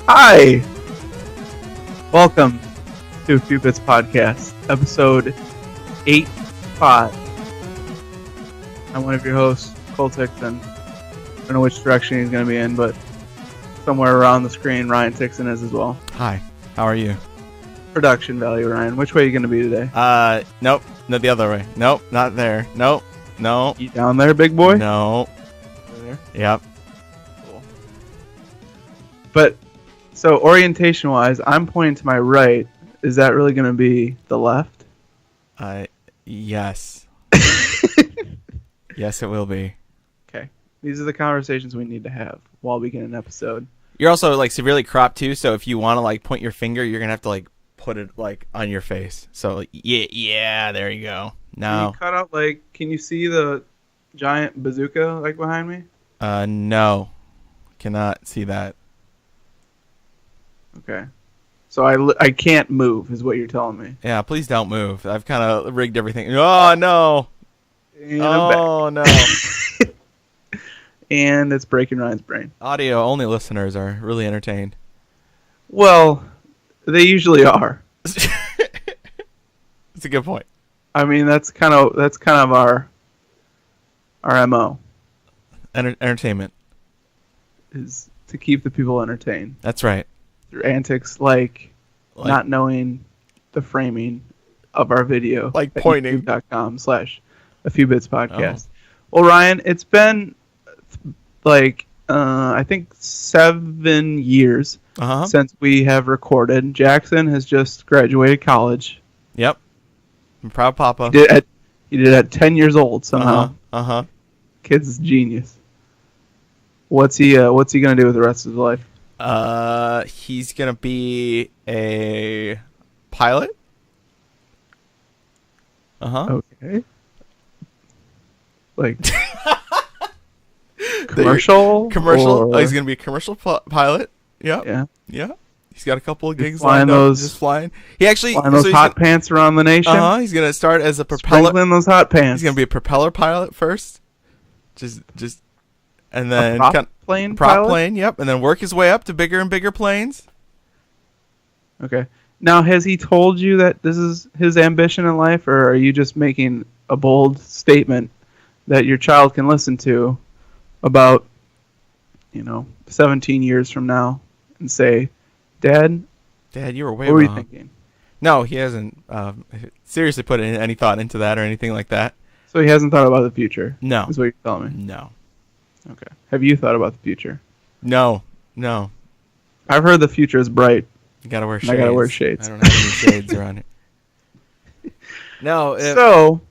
Hi! Welcome to A Few Bits Podcast, episode 85. I'm one of your hosts, Cole Tixon. I don't know which direction he's going to be in, but somewhere around the screen, Ryan Tixon is as well. Hi, how are you? Production value, Ryan. Which way are you going to be today? Nope. No, the other way. Nope, not there. Nope. No. You down there, big boy? No. Over there? Yep. Cool. But, so orientation-wise, I'm pointing to my right. Is that really going to be the left? Yes. Yes, it will be. Okay. These are the conversations we need to have while we get an episode. You're also, like, severely cropped, too, so if you want to, like, point your finger, you're going to have to, like, put it, like, on your face. So, yeah, there you go. No. Can you cut out, like, can you see the giant bazooka, like, behind me? No. Cannot see that. Okay. So I can't move, is what you're telling me. Yeah, please don't move. I've kind of rigged everything. Oh, no. And Oh, no. And it's breaking Ryan's brain. Audio-only listeners are really entertained. Well, they usually are. It's a good point. I mean, that's kind of our MO. Entertainment. Is to keep the people entertained. That's right. Through antics like not knowing the framing of our video. Like pointing. youtube.com/afewbitspodcast. Well, Ryan, it's been I think 7 years since we have recorded. Jackson has just graduated college. Yep. I'm proud papa. He did it at 10 years old somehow. Kid's a genius. What's he gonna do with the rest of his life? He's gonna be a pilot. Okay. Like commercial. Oh, he's gonna be a commercial pilot. Yep. Yeah. He's got a couple of gigs lined up. Just flying. He actually flying those hot pants around the nation. He's gonna start as a propeller. Sprinkling those hot pants. He's gonna be a propeller pilot first. Just. And then prop plane. Yep, and then work his way up to bigger and bigger planes. Okay. Now, has he told you that this is his ambition in life, or are you just making a bold statement that your child can listen to about, 17 years from now and say, Dad, you were way wrong. What were you thinking? No, he hasn't seriously put any thought into that or anything like that. So he hasn't thought about the future? No. Is what you're telling me? No. Okay. Have you thought about the future? No. I've heard the future is bright. You gotta wear shades. I gotta wear shades. I don't have any shades around it. No. So,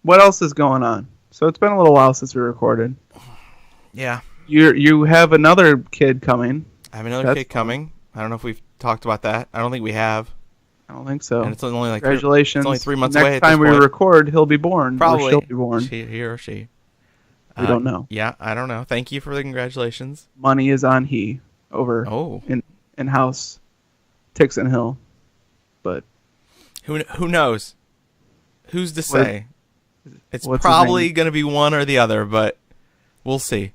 what else is going on? So it's been a little while since we recorded. Yeah. You have another kid coming. I have another kid coming. I don't know if we've talked about that. I don't think we have. I don't think so. And it's only like congratulations. It's only 3 months away. Next time we record, he'll be born. Probably. Or she'll be born. He or she. We don't know. Yeah, I don't know. Thank you for the congratulations. Money is on he over in house Tixon Hill. But who knows? Who's to say? It's what's probably going to be one or the other, but we'll see.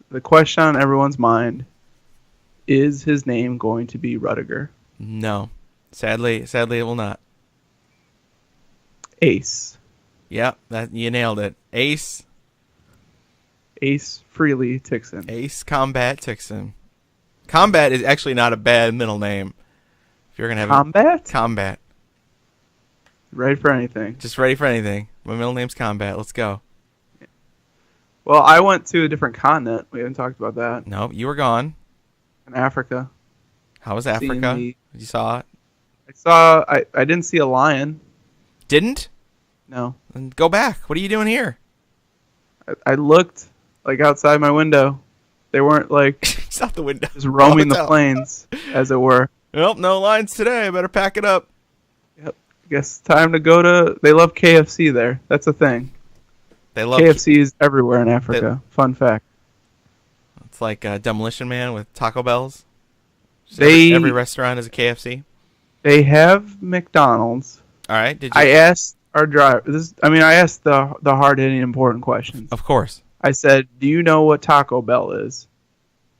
The question on everyone's mind, is his name going to be Rudiger? No. Sadly it will not. Ace. Yeah, you nailed it. Ace Freely Tixon. Ace Combat Tixon. Combat is actually not a bad middle name. If you're gonna have Combat. Ready for anything. Just ready for anything. My middle name's Combat. Let's go. Well, I went to a different continent. We haven't talked about that. No, you were gone. In Africa. How was Africa? You saw it? I didn't see a lion. Didn't? No. Then go back. What are you doing here? I looked outside my window. They weren't it's out the window. Just roaming the plains, as it were. Well, no lines today. I better pack it up. Yep. Guess time to go to. They love KFC there. That's a thing. They love KFCs everywhere in Africa. Fun fact. It's like Demolition Man with Taco Bells. Every restaurant is a KFC. They have McDonald's. All right. Did you? I asked our driver. I asked the hard hitting important questions. Of course. I said, "Do you know what Taco Bell is?"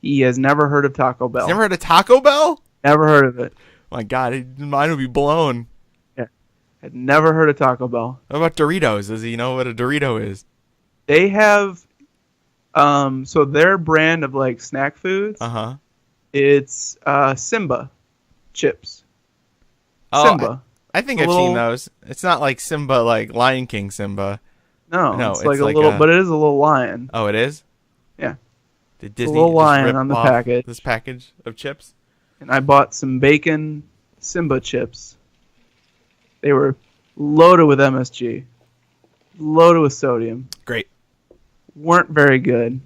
He has never heard of Taco Bell. He's never heard of Taco Bell? Never heard of it. My God, his mind would be blown. Yeah, had never heard of Taco Bell. What about Doritos? Does he know what a Dorito is? They have, so their brand of like snack foods. It's Simba chips. Oh, Simba. I think I've seen those. It's not like Simba, like Lion King Simba. No, it's like a little, but it is a little lion. Oh, it is? Yeah. Did Disney a little just lion rip on the off package. This package of chips? And I bought some bacon Simba chips. They were loaded with MSG, loaded with sodium. Great. Weren't very good.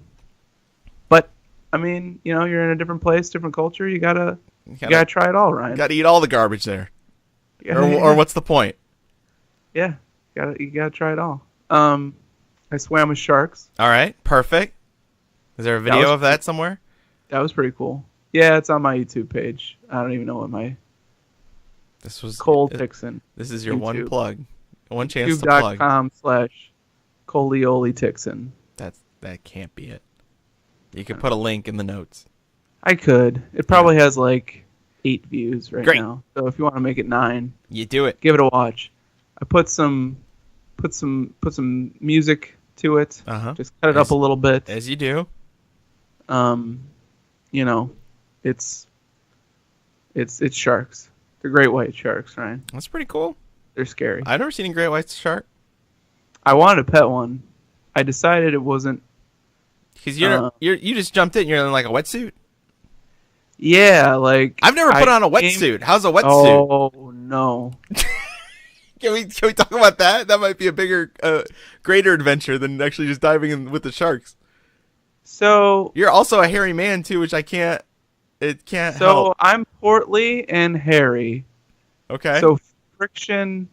But, I mean, you know, you're in a different place, different culture. You gotta try it all, Ryan. Gotta eat all the garbage there. Or what's the point? Yeah, you gotta try it all. I swam with sharks. All right, perfect. Is there a video of that somewhere? That was pretty cool. Yeah, it's on my YouTube page. I don't even know what my... This was Cole Tixon. This is your YouTube. one plug. One chance to plug. YouTube.com/Coleoli Tixon. That can't be it. You could put a link in the notes. I could. It probably has like 8 views right Great. now. So if you want to make it 9, you do it. Give it a watch. I put some music to it. Just cut it up a little bit. As you do. You know, it's sharks. They're great white sharks, Ryan. That's pretty cool. They're scary. I've never seen a great white shark. I wanted to pet one. I decided it wasn't. Because you just jumped in. You're in like a wetsuit. Yeah, like I've never put on a wetsuit. How's a wetsuit? Oh no. Can we talk about that? That might be a bigger, greater adventure than actually just diving in with the sharks. So you're also a hairy man too, which I can't. It can't. So help. I'm portly and hairy. Okay. So friction.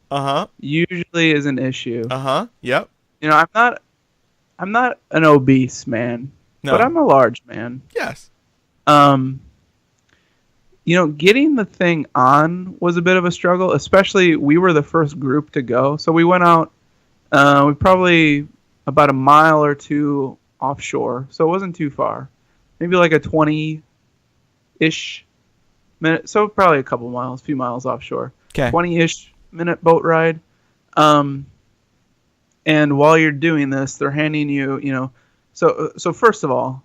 Usually is an issue. Yep. You know, I'm not an obese man, but I'm a large man. Yes. You know, getting the thing on was a bit of a struggle, especially we were the first group to go. So we went out, we probably about a mile or 2 offshore. So it wasn't too far. Maybe like a 20-ish minute. So probably a few miles offshore. Okay. 20-ish minute boat ride. And while you're doing this, they're handing you, you know, so first of all,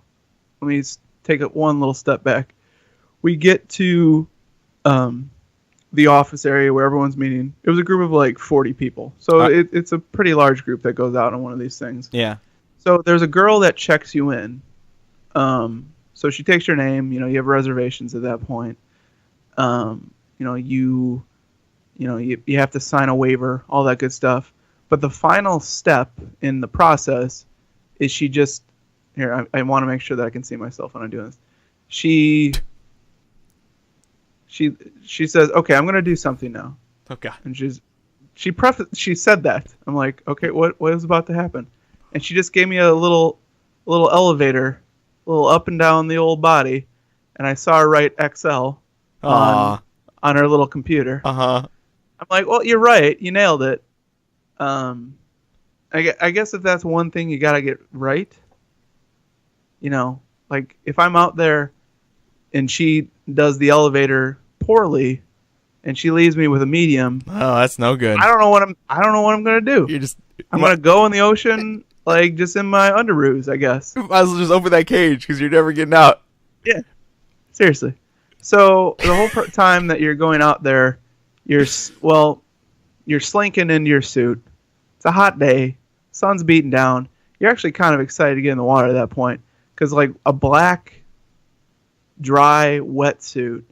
let me take one little step back. We get to the office area where everyone's meeting. It was a group of like 40 people. So it's a pretty large group that goes out on one of these things. Yeah. So there's a girl that checks you in. So she takes your name. You know, you have reservations at that point. You know, you have to sign a waiver, all that good stuff. But the final step in the process is she just... Here, I want to make sure that I can see myself when I'm doing this. She says, "Okay, I'm going to do something now." Okay. And she said that. I'm like, "Okay, what is about to happen?" And she just gave me a little elevator, a little up and down the old body, and I saw her write XL on her little computer. I'm like, "Well, you're right. You nailed it." I guess if that's one thing you got to get right, you know, like if I'm out there and she does the elevator poorly and she leaves me with a medium. Oh, that's no good. I don't know what I'm going to do. I'm going to go in the ocean like just in my underoos, I guess. Might as well just open that cage because you're never getting out. Yeah. Seriously. So the whole time that you're going out there, you're slinking into your suit. It's a hot day. Sun's beating down. You're actually kind of excited to get in the water at that point because like a black dry wetsuit.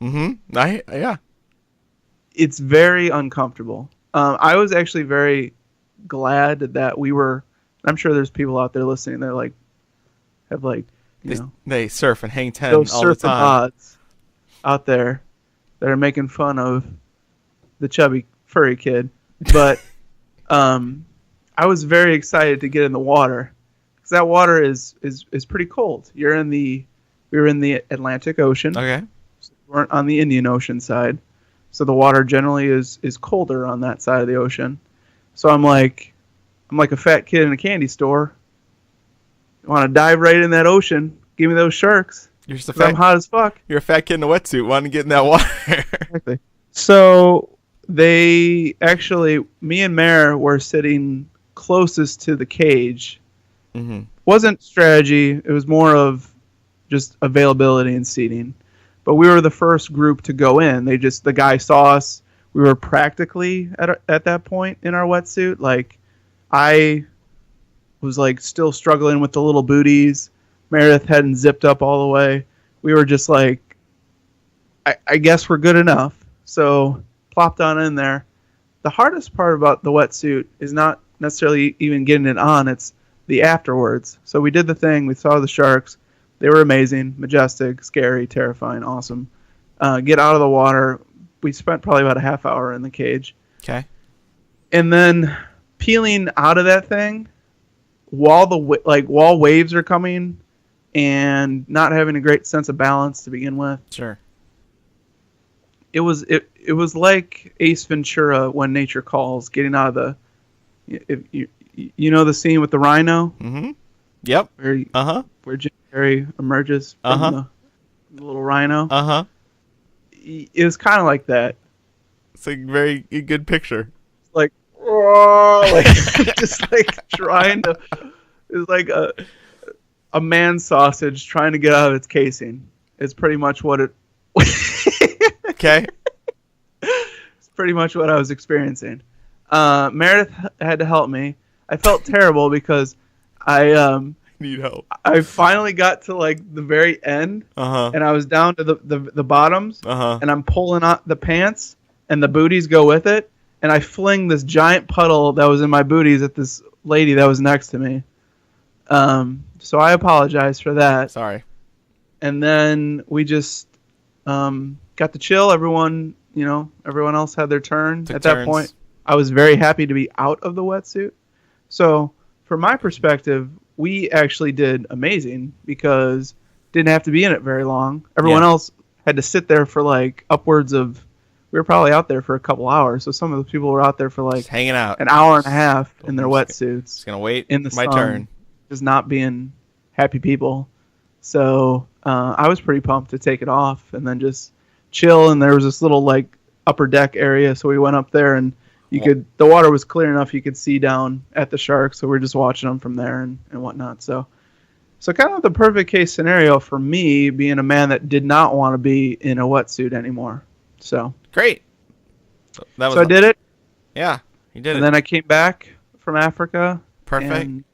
Yeah. It's very uncomfortable. I was actually very glad that we were. I'm sure there's people out there listening that they surf and hang 10 those all the surfing time. odds out there that are making fun of the chubby furry kid, but I was very excited to get in the water because that water is pretty cold. We were in the Atlantic Ocean. Okay. So we weren't on the Indian Ocean side, so the water generally is colder on that side of the ocean. So I'm like, I'm like a fat kid in a candy store. You want to dive right in that ocean? Give me those sharks. You're just I'm hot as fuck. You're a fat kid in a wetsuit wanting to get in that water. Exactly. So me and Mare were sitting closest to the cage. Mm-hmm. Wasn't strategy. It was more of just availability and seating. But we were the first group to go in. The guy saw us. We were practically at that point in our wetsuit. Like, I was like still struggling with the little booties. Meredith hadn't zipped up all the way. We were just like, I guess we're good enough. So plopped on in there. The hardest part about the wetsuit is not necessarily even getting it on. It's the afterwards. So we did the thing. We saw the sharks. They were amazing, majestic, scary, terrifying, awesome. Get out of the water. We spent probably about a half hour in the cage. Okay. And then peeling out of that thing while waves are coming and not having a great sense of balance to begin with. Sure. It was like Ace Ventura When Nature Calls, getting out of the you know the scene with the rhino? Mm-hmm. Yep. Where Jim Carrey emerges from the little rhino. Uh-huh. It was kind of like that. It's a very good picture. Like, like just like trying to. It's like a man sausage trying to get out of its casing. It's pretty much what it. Okay. It's pretty much what I was experiencing. Meredith had to help me. I felt terrible because I need help. I finally got to like the very end, and I was down to the bottoms, and I'm pulling out the pants, and the booties go with it, and I fling this giant puddle that was in my booties at this lady that was next to me. So I apologize for that. Sorry. And then we just got to chill. Everyone else had their turn. At that point, I was very happy to be out of the wetsuit. So from my perspective, we actually did amazing because didn't have to be in it very long. Everyone else had to sit there for like upwards of. We were probably out there for a couple hours. So some of the people were out there for like just hanging out an hour and a half in their wetsuits. Just gonna wait in the my sun, turn. Just not being happy people. So I was pretty pumped to take it off and then just chill. And there was this little like upper deck area, so we went up there and the water was clear enough you could see down at the sharks. So we're just watching them from there and whatnot. So kind of the perfect case scenario for me, being a man that did not want to be in a wetsuit anymore. So great. So I did it. Yeah, you did it. And then I came back from Africa. Perfect. And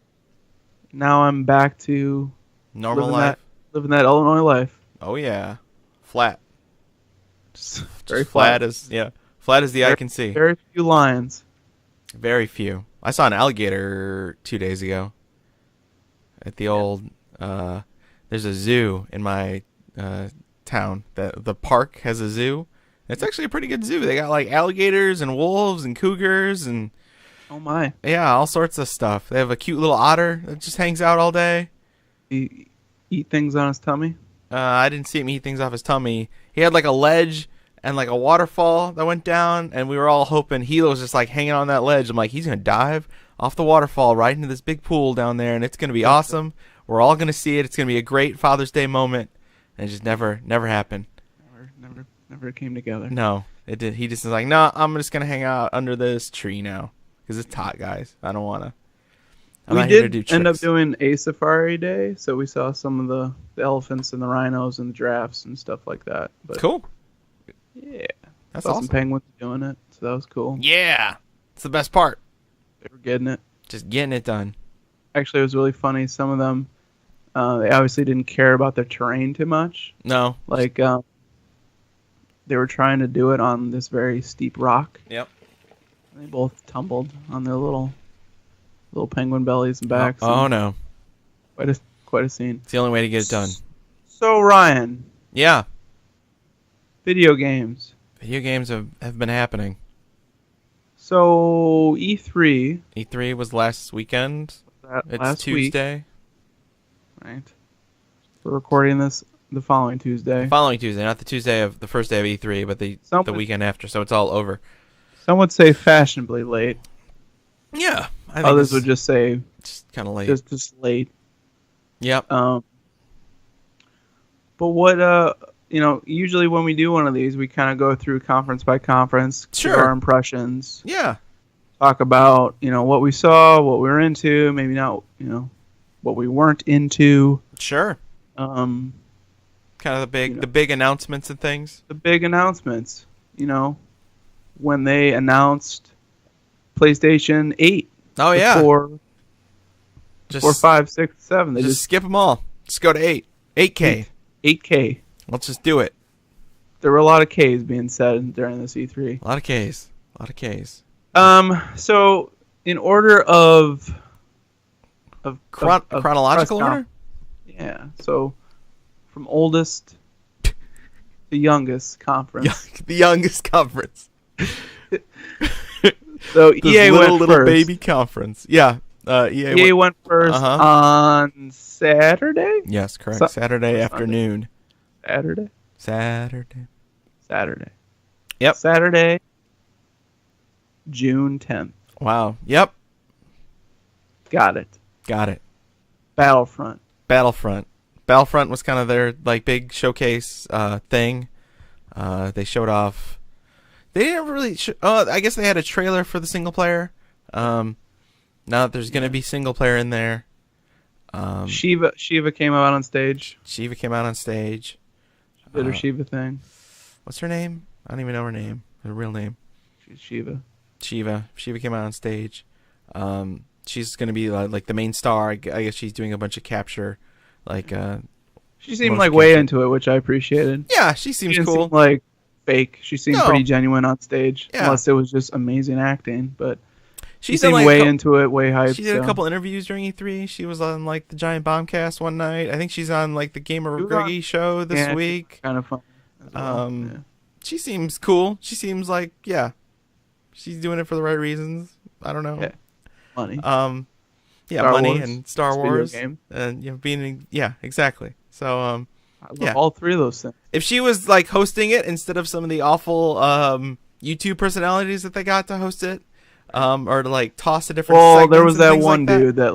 now I'm back to normal life. Living that Illinois life. Oh yeah, flat. Just very flat as flat as the eye can see. Very few lions. Very few. I saw an alligator 2 days ago. At the old, there's a zoo in my town. The park has a zoo. It's actually a pretty good zoo. They got like alligators and wolves and cougars and oh my, yeah, all sorts of stuff. They have a cute little otter that just hangs out all day. He eat things on his tummy? I didn't see him eat things off his tummy. He had like a ledge and like a waterfall that went down, and we were all hoping he was just like hanging on that ledge. I'm like, he's gonna dive off the waterfall right into this big pool down there, and it's gonna be awesome. We're all gonna see it. It's gonna be a great Father's Day moment, and it just never happened. Never came together. No, it did. He just was like, no, I'm just gonna hang out under this tree now because it's hot, guys. I don't wanna. We did end up doing a safari day, so we saw some of the elephants and the rhinos and the giraffes and stuff like that. But cool. Yeah, that's saw awesome. Some penguins doing it, so that was cool. Yeah, it's the best part. They were getting it. Just getting it done. Actually, it was really funny. Some of them, they obviously didn't care about their terrain too much. No. Like, they were trying to do it on this very steep rock. Yep. And they both tumbled on their little penguin bellies and backs. Oh no. Quite a scene. It's the only way to get it done. So, Ryan. Yeah. Video games. Video games have been happening. So, E3. E3 was last weekend. It's last Tuesday. Week. Right. We're recording this the following Tuesday. The following Tuesday, not the Tuesday of the first day of E3, but the weekend after, so it's all over. Some would say fashionably late. Yeah. I think Others would just say just kind of late. just late. Yep. But what usually when we do one of these, we kind of go through conference by conference, give Sure. our impressions, Yeah. talk about what we saw, what we were into, maybe not what we weren't into. Sure. Um, Kind of the big announcements and things. the big announcements. When they announced PlayStation 8. Oh yeah. Before Just 4, 5, 6, 7. They just skip them all. Just go to 8. 8K. 8K. Let's just do it. There were a lot of Ks being said during this E3. A lot of Ks. A lot of Ks. So in order of Chronological press order? yeah. So from oldest to youngest conference. The youngest conference. So This EA little went first. baby conference. Yeah. EA went first on Saturday. Yes, correct. Saturday afternoon. Saturday. Yep. Saturday, June 10th. Wow. Yep. Got it. Battlefront. Battlefront was kind of their big showcase thing. They showed off. They didn't really. I guess they had a trailer for the single player. Now that there's gonna be single player in there. Shiva came out on stage. Shiva came out on stage. Did her Shiva thing. What's her name? I don't even know her name. Her real name. She's Shiva. Shiva came out on stage. She's gonna be like the main star. I guess she's doing a bunch of capture, She seemed way capture. into it, which I appreciated. Yeah, she She seems didn't cool. seem fake. She seemed No. pretty genuine on stage, Yeah. unless it was just amazing acting. But she She's done seemed a way cou- into it, way hyped. She did a so. couple interviews during E3. She was on the Giant Bombcast one night. I think she's on the Gamer She was on- Reggie show this Yeah, week. Kind of fun. as well. Um, She seems cool. She seems she's doing it for the right reasons. I don't know. Yeah. Money. Yeah, Star money Wars, and Star video Wars game. and being exactly. So I love yeah. all three of those things. if she was hosting it instead of some of the awful YouTube personalities that they got to host it, or to toss a different. Well, there segments was and that things one like that. dude that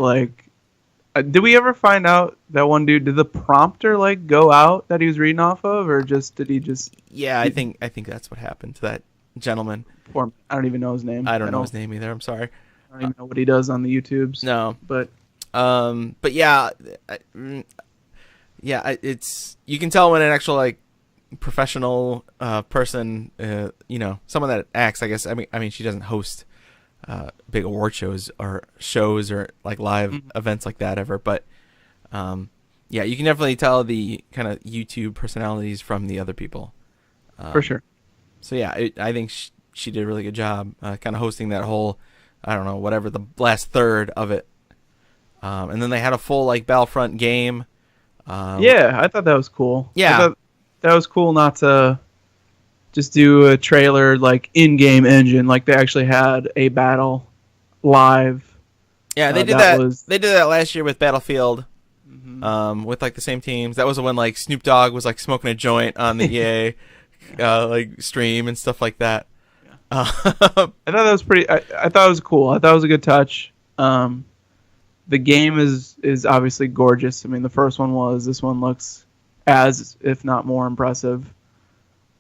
did we ever find out that one dude, did the prompter go out that he was reading off of, or did he just? Yeah, I think that's what happened to that gentleman. I don't even know his name. I don't know his name either. I'm sorry. I don't even know what he does on the YouTubes. No. But it's you can tell when an actual professional person, someone that acts. I guess. I mean, she doesn't host big award shows or live events like that ever. But yeah, you can definitely tell the kind of YouTube personalities from the other people. for sure. So yeah, I think she did a really good job, kind of hosting that whole, I don't know, whatever the last third of it. And then they had a full Battlefront game. Yeah, I thought that was cool. Yeah. I thought that was cool not to just do a trailer in-game engine. They actually had a battle live. Yeah, they did that that. was- They did that last year with Battlefield, Mm-hmm. with the same teams. That was when Snoop Dogg was smoking a joint on the EA stream and stuff like that. I thought that was pretty. I thought it was cool. I thought it was a good touch. The game is obviously gorgeous. I mean, the first one was. This one looks as, if not more, impressive.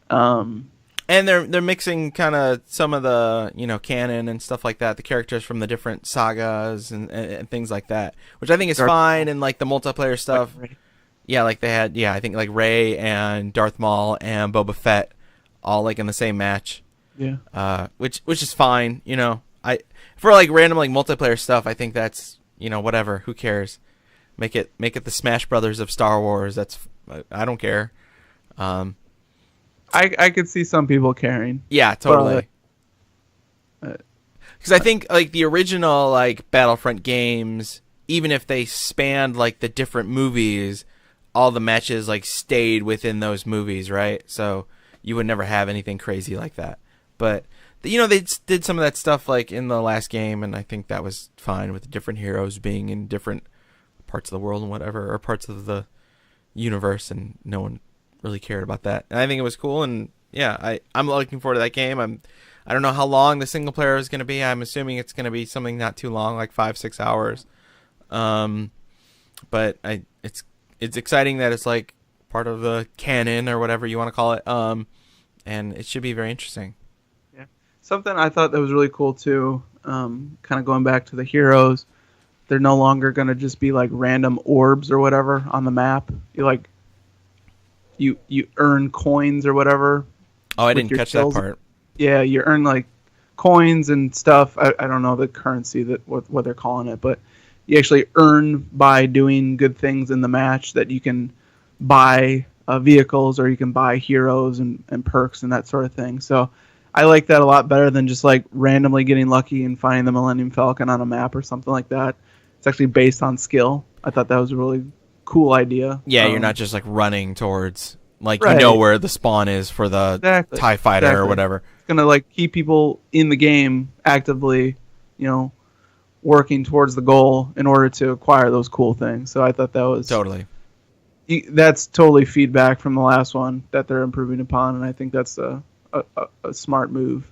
And they're mixing kind of some of the canon and stuff like that, the characters from the different sagas and things like that, which I think is fine. And the multiplayer stuff, yeah, they had I think Rey and Darth Maul and Boba Fett all in the same match. Yeah. Which is fine. For random multiplayer stuff, I think that's whatever. Who cares? Make it the Smash Brothers of Star Wars. I don't care. I could see some people caring. Yeah, totally. Because I think the original Battlefront games, even if they spanned the different movies, all the matches stayed within those movies, right? So you would never have anything crazy like that. But they did some of that stuff in the last game, and I think that was fine with the different heroes being in different parts of the world and whatever, or parts of the universe, and no one really cared about that. And I think it was cool, and yeah, I'm looking forward to that game. I don't know how long the single player is going to be. I'm assuming it's going to be something not too long, like 5-6 hours. But it's exciting that it's like part of the canon or whatever you want to call it. And it should be very interesting. Yeah, something I thought that was really cool too. Kind of going back to the heroes, they're no longer going to just be like random orbs or whatever on the map. You earn coins or whatever. Oh, I didn't catch that part. Yeah, you earn like coins and stuff. I don't know the currency that what they're calling it, but you actually earn by doing good things in the match that you can buy vehicles or you can buy heroes and perks and that sort of thing. So I like that a lot better than just like randomly getting lucky and finding the Millennium Falcon on a map or something like that. It's actually based on skill. I thought that was a really cool idea. Yeah, you're not just like running towards, like, right. You know where the spawn is for the TIE fighter or whatever. It's going to like keep people in the game actively, working towards the goal in order to acquire those cool things. So I thought that was totally. That's totally feedback from the last one that they're improving upon, and I think that's a smart move.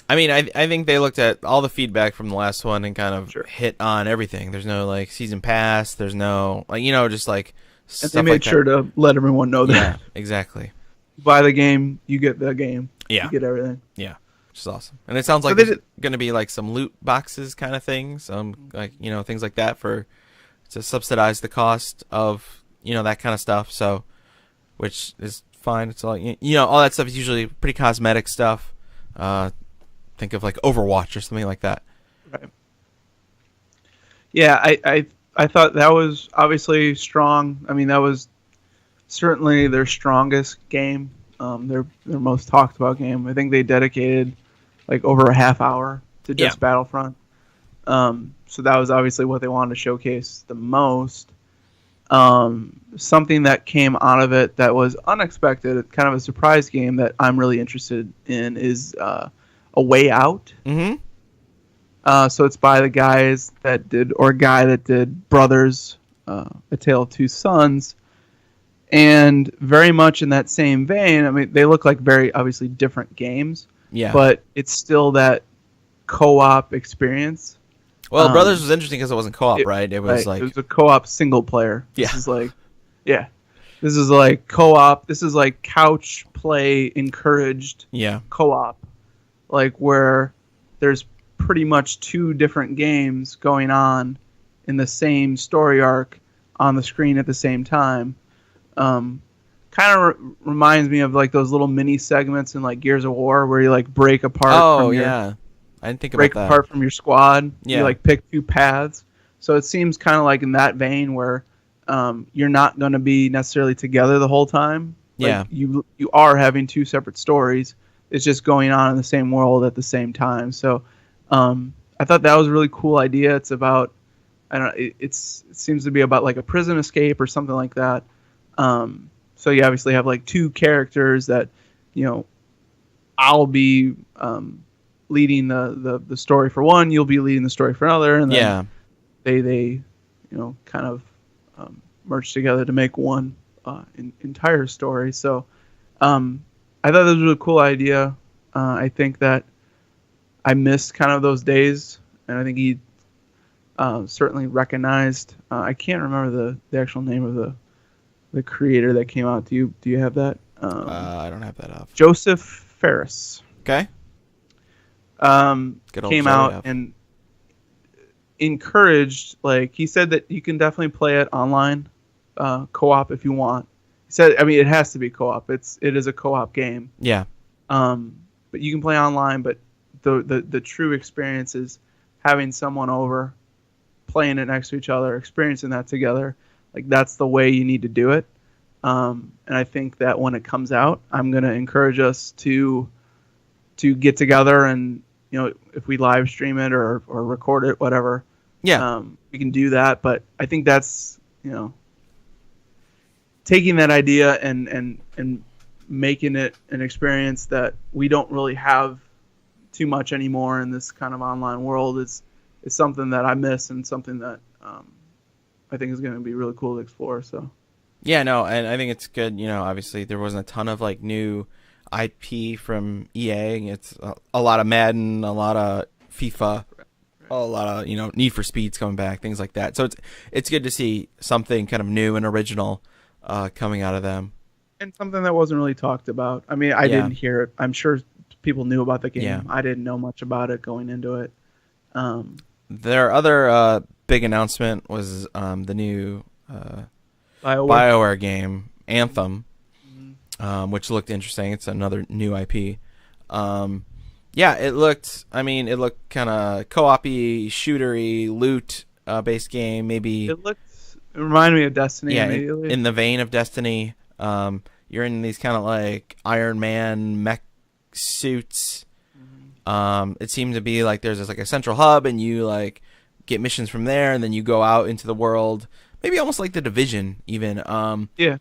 I mean, I think they looked at all the feedback from the last one and kind of hit on everything. There's no like season pass. There's no just like stuff. And they made sure to let everyone know that. Yeah, exactly. You buy the game, you get the game. Yeah, you get everything. Yeah, which is awesome. And it sounds like there's going to be like some loot boxes kind of thing, some like things like that to subsidize the cost of that kind of stuff. So, which is fine. It's all all that stuff is usually pretty cosmetic stuff. Think of like Overwatch or something like that. Right. Yeah, I thought that was obviously strong. I mean, that was certainly their strongest game. Their most talked about game. I think they dedicated like over a half hour to just Battlefront. So that was obviously what they wanted to showcase the most. Something that came out of it that was unexpected, kind of a surprise game that I'm really interested in is A Way Out. Mm-hmm. So it's by the guy that did Brothers, A Tale of Two Sons. And very much in that same vein, I mean, they look like very obviously different games. Yeah. But it's still that co-op experience. Well, Brothers was interesting because it wasn't co-op, right? It was like... It was a co-op single player. Yeah. This is like co-op. This is like couch play encouraged co-op. Like where there's pretty much two different games going on in the same story arc on the screen at the same time. Kind of reminds me of like those little mini segments in like Gears of War where you like break apart. Oh, yeah. I didn't think about that. Break apart from your squad. Yeah. You like pick two paths. So it seems kind of like in that vein where you're not going to be necessarily together the whole time. Like you are having two separate stories. It's just going on in the same world at the same time. So I thought that was a really cool idea. It's about, I don't know, it seems to be about like a prison escape or something like that. So you obviously have like two characters that, I'll be leading the story for one, you'll be leading the story for another, and then they kind of merge together to make one entire story. So I thought that was a really cool idea. I think that I missed kind of those days, and I think he certainly recognized. I can't remember the actual name of the creator that came out. Do you have that? I don't have that up. Joseph Ferris. Okay. Came out and encouraged, like he said that you can definitely play it online, co-op if you want. He said, I mean, it has to be co-op. It is a co-op game. Yeah. But you can play online, but the true experience is having someone over, playing it next to each other, experiencing that together. Like that's the way you need to do it. And I think that when it comes out, I'm going to encourage us to get together and, if we live stream it or record it, whatever, we can do that. But I think that's, taking that idea and making it an experience that we don't really have too much anymore in this kind of online world is something that I miss and something that I think is going to be really cool to explore. So. Yeah, no, and I think it's good. Obviously there wasn't a ton of like new IP from EA. It's a lot of Madden, a lot of FIFA, a lot of Need for Speed's coming back, things like that. So it's good to see something kind of new and original coming out of them. And something that wasn't really talked about. I mean, I didn't hear it. I'm sure people knew about the game. Yeah. I didn't know much about it going into it. Their other big announcement was the new BioWare game, Anthem, which looked interesting. It's another new IP. It looked kind of co-op-y, shootery, loot based game. Maybe it reminded me of Destiny. Yeah, immediately. in the vein of Destiny. You're in these kind of like Iron Man mech suits. It seemed to be like there's like a central hub, and you like get missions from there, and then you go out into the world. Maybe almost like the Division, even. Yeah.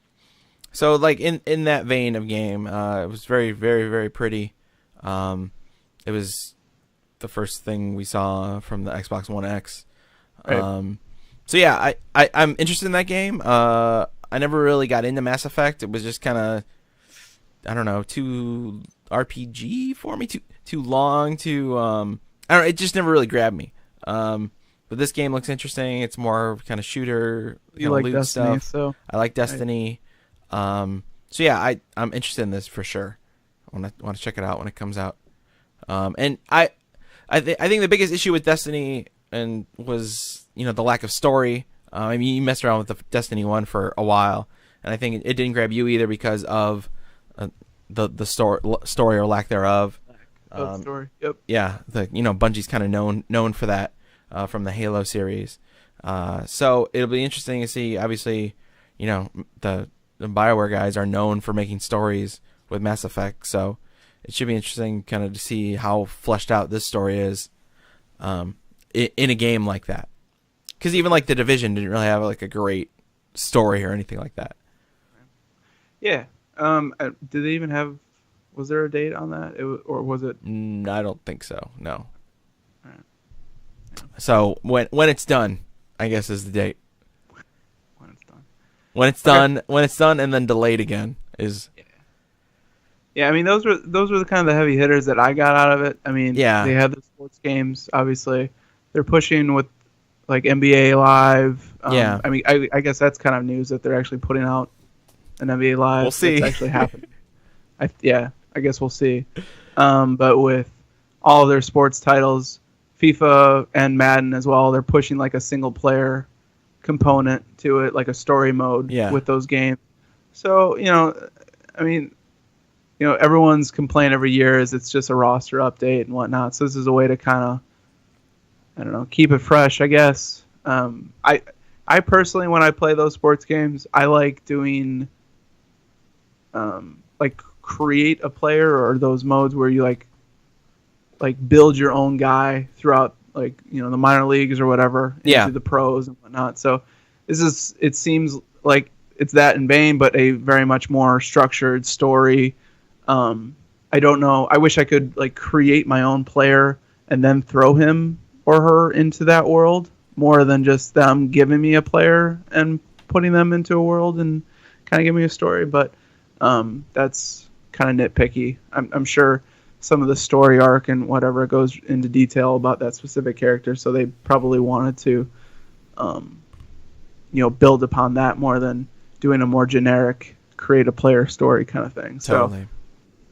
So like in that vein of game, it was very, very, very pretty. It was the first thing we saw from the Xbox One X. Right. So yeah, I'm interested in that game. I never really got into Mass Effect. It was just kind of, I don't know, too RPG for me, too long, too I don't know, it just never really grabbed me. But this game looks interesting. It's more kind of shooter, You like loot Destiny, stuff. so I like Destiny. So yeah, I'm interested in this for sure. I want to check it out when it comes out. And I think the biggest issue with Destiny was the lack of story. I mean, you messed around with the Destiny 1 for a while, and I think it didn't grab you either because of the story or lack thereof. story. Yep. Yeah, Bungie's kind of known for that from the Halo series. So it'll be interesting to see. Obviously, the BioWare guys are known for making stories with Mass Effect, so it should be interesting kind of to see how fleshed out this story is in a game like that. Because even like the Division didn't really have like a great story or anything like that. Yeah. Did they even have? Was there a date on that, or was it? I don't think so. No. Right. So when it's done, I guess is the date. When it's done. When it's done, and then delayed again is. Yeah, I mean those were the kind of the heavy hitters that I got out of it. I mean, Yeah. They had the sports games. Obviously, they're pushing with like NBA Live. Yeah. I mean, I guess that's kind of news that they're actually putting out an NBA Live. We'll see. It's actually happening. I guess we'll see. But with all of their sports titles, FIFA and Madden as well, they're pushing like a single player component to it, like a story mode with those games. So, I mean, everyone's complaint every year is it's just a roster update and whatnot. So this is a way to kind of, I don't know, keep it fresh, I guess. I personally, when I play those sports games, I like doing, like create a player, or those modes where you like build your own guy throughout, like, the minor leagues or whatever, into the pros and whatnot. So it seems like it's that in vain, but a very much more structured story. I don't know. I wish I could like create my own player and then throw him or her into that world, more than just them giving me a player and putting them into a world and kind of give me a story. But that's kind of nitpicky. I'm sure some of the story arc and whatever goes into detail about that specific character, so they probably wanted to build upon that more than doing a more generic create a player story kind of thing. Totally.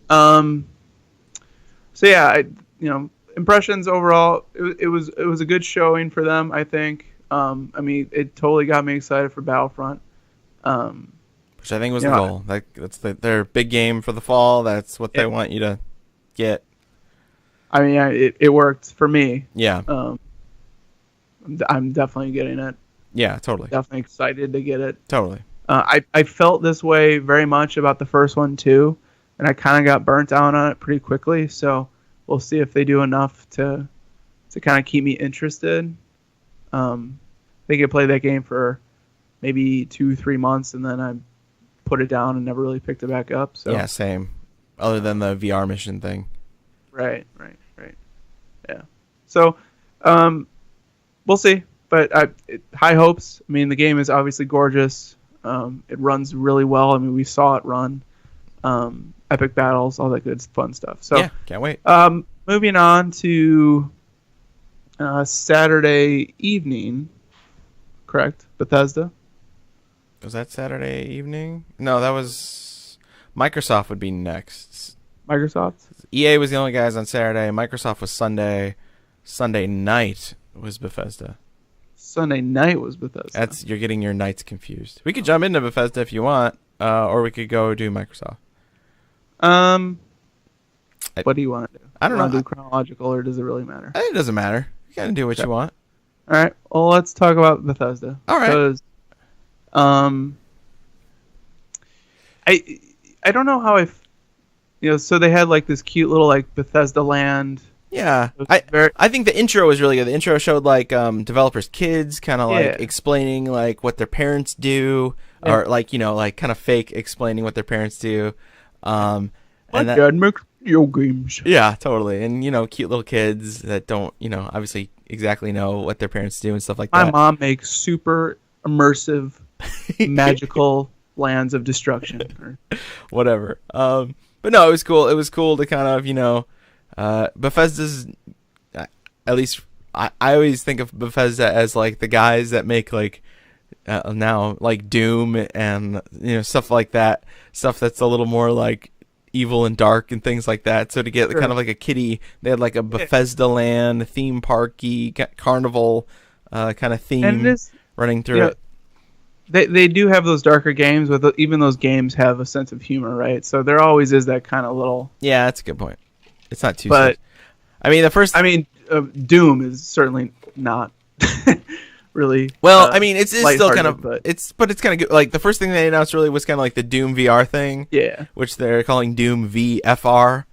So yeah, impressions overall, it was a good showing for them, I think. I mean, it totally got me excited for Battlefront. Which I think was the goal. That's their big game for the fall. That's what they want you to get. I mean, it worked for me. Yeah. I'm definitely getting it. Yeah, totally. Definitely excited to get it. Totally. I felt this way very much about the first one too, and I kind of got burnt out on it pretty quickly. So we'll see if they do enough to kind of keep me interested. They could play that game for maybe 2-3 months, and then I put it down and never really picked it back up. So yeah, same. Other than the VR mission thing. Right. Yeah. So we'll see. But high hopes. I mean, the game is obviously gorgeous. It runs really well. I mean, we saw it run. epic battles, all that good fun stuff. So yeah, can't wait. Moving on to Saturday evening, correct? Bethesda. Was that Saturday evening? No, that was Microsoft would be next. Microsoft. EA was the only guys on Saturday. Microsoft was Sunday. Sunday night was Bethesda. Sunday night was Bethesda. You're getting your nights confused. We could jump into Bethesda if you want, or we could go do Microsoft. What do you want to do? I don't know. Do chronological, or does it really matter? It doesn't matter. You gotta do what you want. All right. Well, let's talk about Bethesda. All right. Because, I don't know how so they had like this cute little like Bethesda land. Yeah, I think the intro was really good. The intro showed like developers' kids, kind of like explaining like what their parents do, or like like kind of fake explaining what their parents do. My dad makes video games. Yeah, totally, and cute little kids that don't obviously exactly know what their parents do and stuff like that. My mom makes super immersive, magical lands of destruction. Whatever. But no, it was cool. It was cool to kind of Bethesda's. At least I always think of Bethesda as like the guys that make like now like Doom and stuff like that. Stuff that's a little more like evil and dark and things like that. So to get kind of like a kiddie, they had like a Bethesda land theme parky carnival kind of theme running through it. They do have those darker games, but even those games have a sense of humor, right? So there always is that kind of little. Yeah, that's a good point. It's not too. But Doom is certainly not really. Well, it's still kind of. It's kind of good. Like the first thing they announced really was kind of like the Doom VR thing. Yeah. Which they're calling Doom VFR.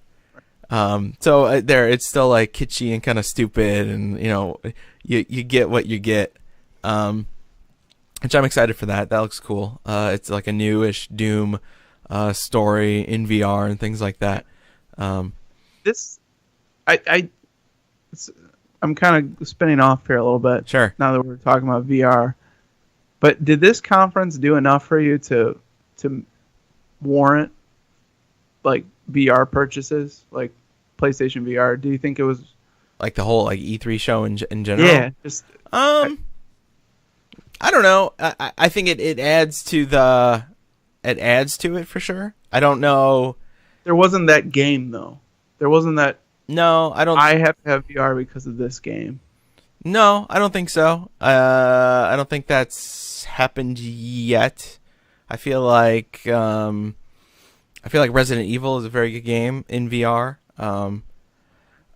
So there, it's still like kitschy and kind of stupid, and you get what you get. Which I'm excited for that. That looks cool. It's like a newish Doom story in VR and things like that. I'm kind of spinning off here a little bit. Sure. Now that we're talking about VR, but did this conference do enough for you to warrant like VR purchases, like PlayStation VR? Do you think it was like the whole like E3 show in general? Yeah. Just I don't know. I think it adds to it for sure. I don't know. There wasn't that game though. There wasn't that. No, I don't. I have to have VR because of this game. No, I don't think so. I don't think that's happened yet. I feel like Resident Evil is a very good game in VR. I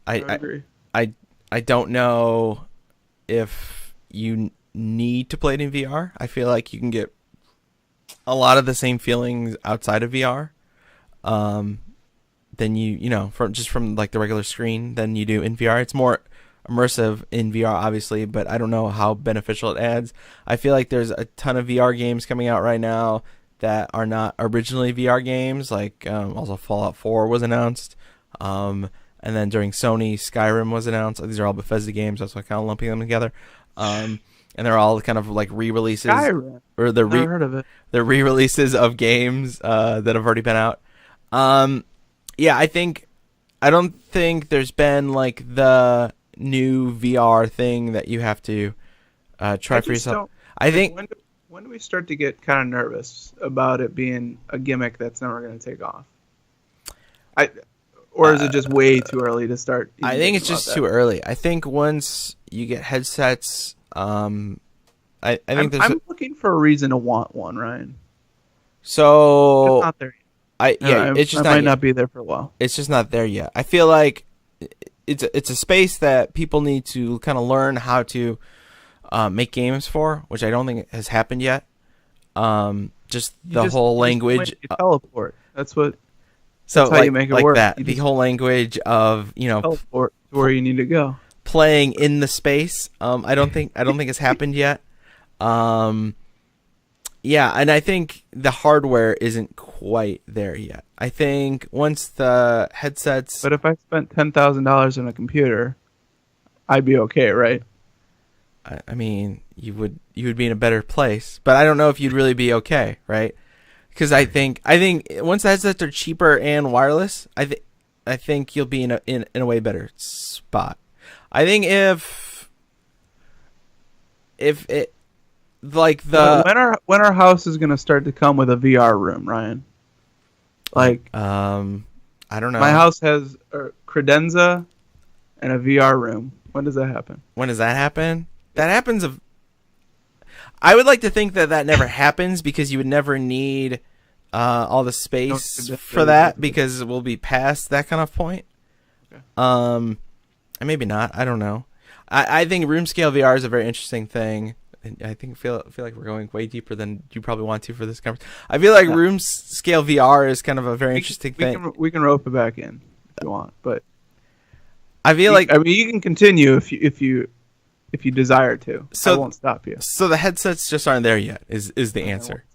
agree. I don't know if you need to play it in VR. I feel like you can get a lot of the same feelings outside of VR. Than from like the regular screen than you do in VR. It's more immersive in VR, obviously, but I don't know how beneficial it adds. I feel like there's a ton of VR games coming out right now that are not originally VR games. Like also Fallout 4 was announced, and then during Sony, Skyrim was announced. These are all Bethesda games. That's why I'm kind of lumping them together. And they're all kind of like re-releases. Skyrim. Or never heard of it. They're re-releases of games that have already been out. Yeah, I don't think there's been like the new VR thing that you have to try for yourself. I think when do we start to get kind of nervous about it being a gimmick that's never going to take off? Or is it just way too early to start? I think it's just too early. I think once you get headsets, I'm looking for a reason to want one, Ryan. So it's not there yet. It's just might not be there for a while. It's just not there yet. I feel like it's a space that people need to kind of learn how to make games for, which I don't think has happened yet. Just the whole language. You teleport. That's what. So that's how you make it work. That the whole language of teleport to where you need to go. Playing in the space. I don't think it's happened yet. Yeah, and I think the hardware isn't quite there yet. I think once the headsets. But if I spent $10,000 on a computer, I'd be okay, right? I mean, you would be in a better place, but I don't know if you'd really be okay, right? Because I think once the headsets are cheaper and wireless, I think you'll be in a way better spot. I think if it like the when our house is gonna start to come with a VR room, Ryan. Like I don't know. My house has a credenza and a VR room. When does that happen? When does that happen? That happens I would like to think that never happens because you would never need all the space for that because we'll be past that kind of point. Okay. And maybe not. I don't know. I think room scale VR is a very interesting thing. And I feel like we're going way deeper than you probably want to for this conference. I feel like room scale VR is kind of a very interesting thing. We can rope it back in if you want, but I feel like you can continue if you desire to. So, I won't stop you. So the headsets just aren't there yet. Is the answer?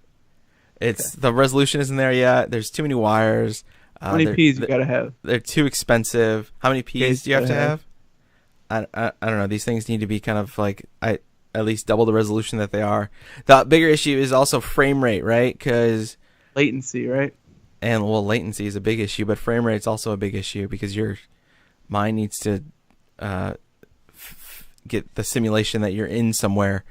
It's the resolution isn't there yet. There's too many wires. How many Ps you gotta have? They're too expensive. How many Ps do you have to have? I don't know. These things need to be kind of like at least double the resolution that they are. The bigger issue is also frame rate, right? Because latency, right? And latency is a big issue, but frame rate's also a big issue because your mind needs to get the simulation that you're in somewhere.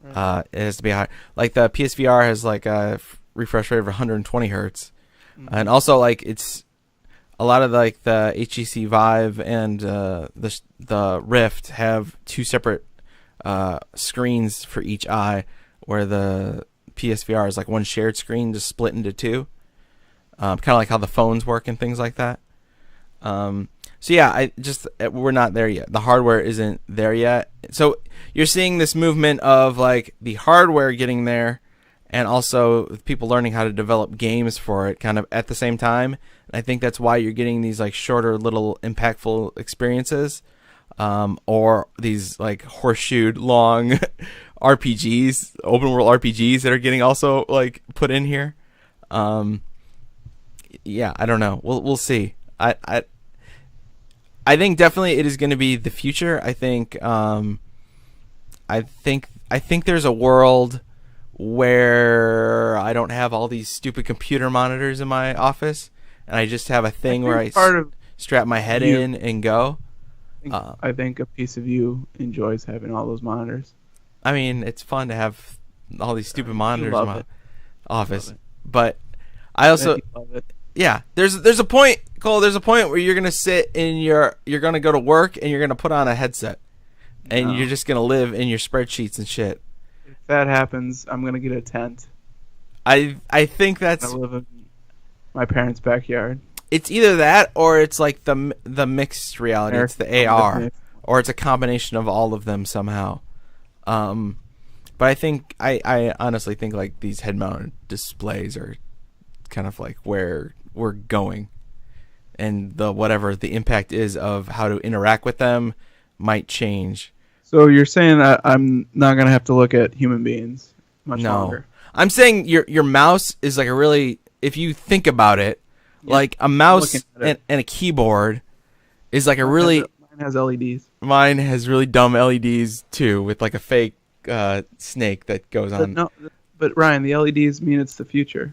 It has to be high. Like the PSVR has like a refresh rate of 120 hertz, and also like it's a lot of like the HTC Vive and the Rift have two separate screens for each eye, where the PSVR is like one shared screen just split into two, kind of like how the phones work and things like that. So yeah, we're not there yet. The hardware isn't there yet. So you're seeing this movement of like the hardware getting there, and also people learning how to develop games for it kind of at the same time. And I think that's why you're getting these like shorter, little impactful experiences, or these like horseshoed long RPGs, open world RPGs that are getting also like put in here. Yeah, I don't know. We'll see. I think definitely it is going to be the future. I think there's a world where I don't have all these stupid computer monitors in my office, and I just have a thing where I strap my head in and go. I think a piece of you enjoys having all those monitors. I mean, it's fun to have all these stupid monitors in my office, but I also yeah, there's a point, Cole. There's a point where you're gonna sit in you're gonna go to work and you're gonna put on a headset, and you're just gonna live in your spreadsheets and shit. If that happens, I'm gonna get a tent. I think that's. I live in my parents' backyard. It's either that or it's like the mixed reality. It's the AR, or it's a combination of all of them somehow. But I think I honestly think like these head-mounted displays are kind of like where we're going, and whatever the impact is of how to interact with them might change. So you're saying that I'm not gonna have to look at human beings much longer? I'm saying your mouse is like a really, if you think about it, like a mouse and a keyboard is like a really. Mine has LEDs. Mine has really dumb LEDs too, with like a fake snake that goes on. No, but Ryan, the LEDs mean it's the future.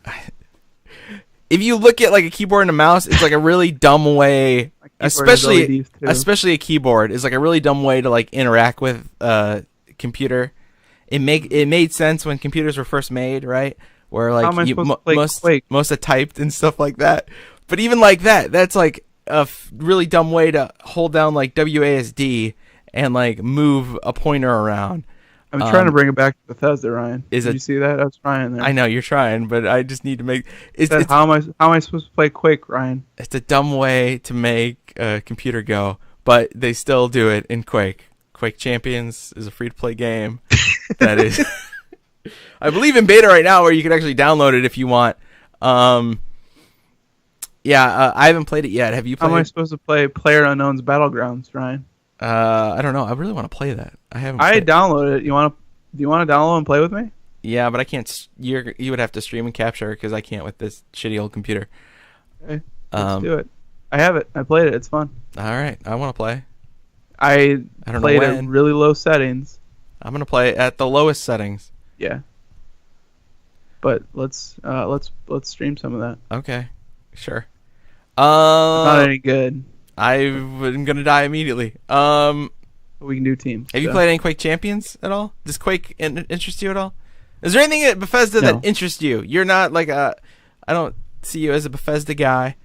If you look at like a keyboard and a mouse, it's like a really dumb way, especially a keyboard is like a really dumb way to like interact with a computer. It made sense when computers were first made, right? Where like most are typed and stuff like that. But even like that's like a really dumb way to hold down like WASD and like move a pointer around. I'm trying to bring it back to Bethesda, Ryan. Did you see that? I was trying there. I know you're trying, but I just need to make. How am I supposed to play Quake, Ryan? It's a dumb way to make a computer go, but they still do it in Quake. Quake Champions is a free-to-play game that is, I believe, in beta right now, where you can actually download it if you want. I haven't played it yet. Have you played? How am I supposed to play PlayerUnknown's Battlegrounds, Ryan? I don't know. I really want to play that. I haven't. I downloaded it. Do you want to download and play with me? Yeah, but I can't. You would have to stream and capture because I can't with this shitty old computer. Okay, let's do it. I have it. I played it. It's fun. All right, I want to play. I don't played know at really low settings. I'm gonna play at the lowest settings. Yeah. but let's stream some of that. Okay, sure. Not any good. I'm gonna die immediately. We can do teams. Have you played any Quake Champions at all? Does Quake interest you at all? Is there anything at Bethesda that interests you? You're not like I don't see you as a Bethesda guy.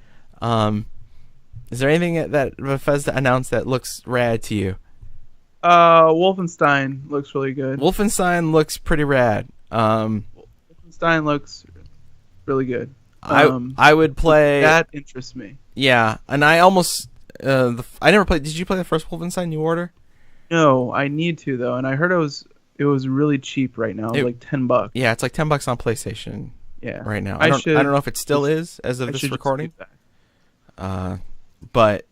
Is there anything that Bethesda announced that looks rad to you? Wolfenstein looks really good. Wolfenstein looks pretty rad. Wolfenstein looks really good. I would play. That interests me. Yeah, and I almost I never played. Did you play the first Wolfenstein New Order? No, I need to though, and I heard it was really cheap right now, like $10. Yeah, it's like $10 on PlayStation. Yeah, right now. I don't know if it still is as of this recording. But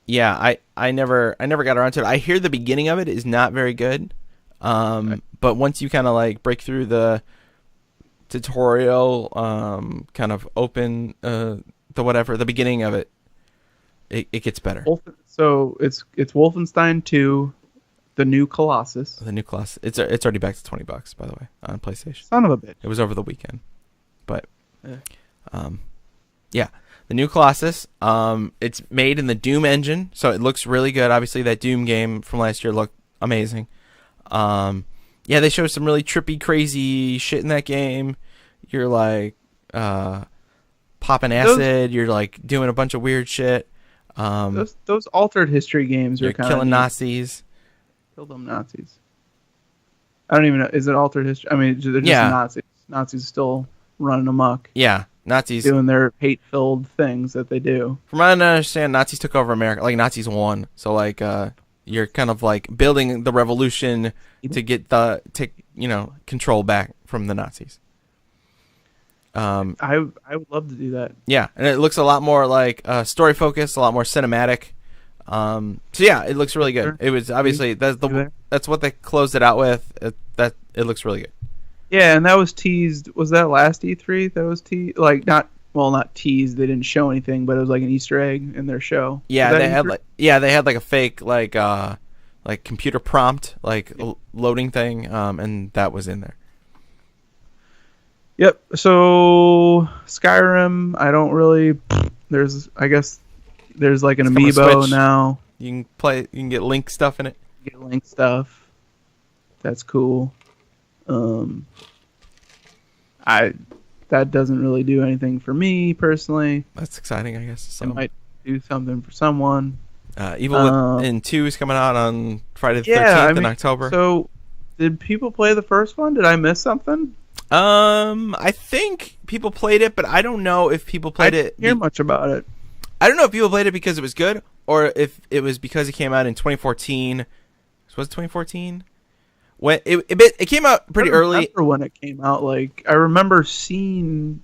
yeah, I never got around to it. I hear the beginning of it is not very good. But once you kind of like break through the tutorial, kind of open the beginning of it, it gets better. So it's Wolfenstein 2, the new Colossus. The new Colossus. It's already back to $20, by the way, on PlayStation. Son of a bitch. It was over the weekend, but yeah, the new Colossus. It's made in the Doom engine, so it looks really good. Obviously, that Doom game from last year looked amazing. Yeah, they show some really trippy, crazy shit in that game. You're like popping acid. You're like doing a bunch of weird shit. Those altered history games are kind of killing Nazis. Kill them Nazis. I don't even know. Is it altered history? I mean, they're just Nazis. Nazis still running amok. Yeah, Nazis doing their hate-filled things that they do. From what I understand, Nazis took over America. Like Nazis won. So like, you're kind of like building the revolution to get control back from the Nazis. I would love to do that. Yeah, and it looks a lot more like story focused, a lot more cinematic. So yeah, it looks really good. It was obviously that's what they closed it out with. It looks really good. Yeah, and that was teased. Was that last E3? That was teased. Like not teased. They didn't show anything, but it was like an Easter egg in their show. Yeah, they had like a fake like computer prompt loading thing, and that was in there. Yep. So Skyrim, I don't really. I guess there's like an amiibo now. You can play. You can get Link stuff in it. Get Link stuff. That's cool. That doesn't really do anything for me personally. That's exciting, I guess. It might do something for someone. Evil Within 2 is coming out on Friday the 13th in October. So, did people play the first one? Did I miss something? I think people played it, but I don't know if people played it. I didn't hear much about it. I don't know if people played it because it was good, or if it was because it came out in 2014. Was it 2014? When it came out pretty early. I remember when it came out. Like I remember seeing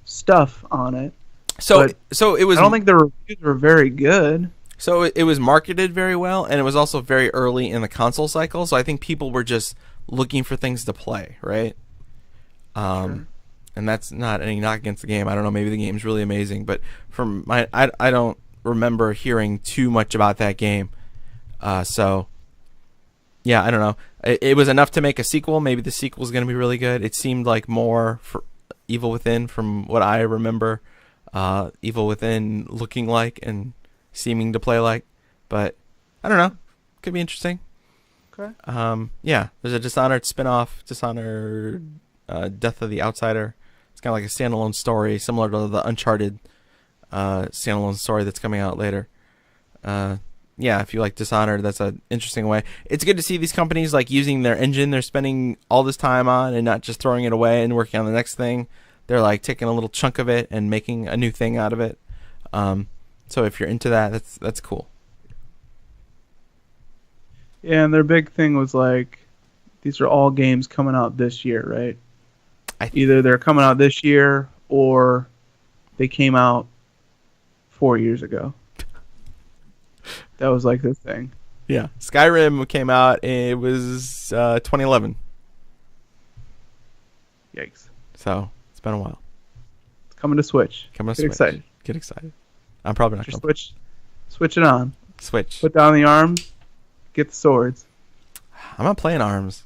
stuff on it. So it was. I don't think the reviews were very good. So it was marketed very well, and it was also very early in the console cycle. So I think people were just looking for things to play, right? Sure. And that's not any knock against the game. I don't know. Maybe the game's really amazing, but I don't remember hearing too much about that game. So. Yeah, I don't know. It was enough to make a sequel. Maybe the sequel's going to be really good. It seemed like more for Evil Within from what I remember. Evil Within looking like and seeming to play like. But I don't know. Could be interesting. Okay. Yeah, there's a Dishonored spin-off, Dishonored Death of the Outsider. It's kind of like a standalone story, similar to the Uncharted standalone story that's coming out later. Yeah, if you like Dishonored, that's an interesting way. It's good to see these companies like using their engine they're spending all this time on and not just throwing it away and working on the next thing. They're like taking a little chunk of it and making a new thing out of it. So if you're into that, that's cool. Yeah, and their big thing was like, these are all games coming out this year, right? Either they're coming out this year or they came out 4 years ago. That was like the thing. Yeah. Skyrim came out, it was 2011. Yikes. So, it's been a while. It's coming to Switch. Get excited. Get excited. I'm probably not going to. Switch it on. Switch. Put down the arms. Get the swords. I'm not playing ARMS.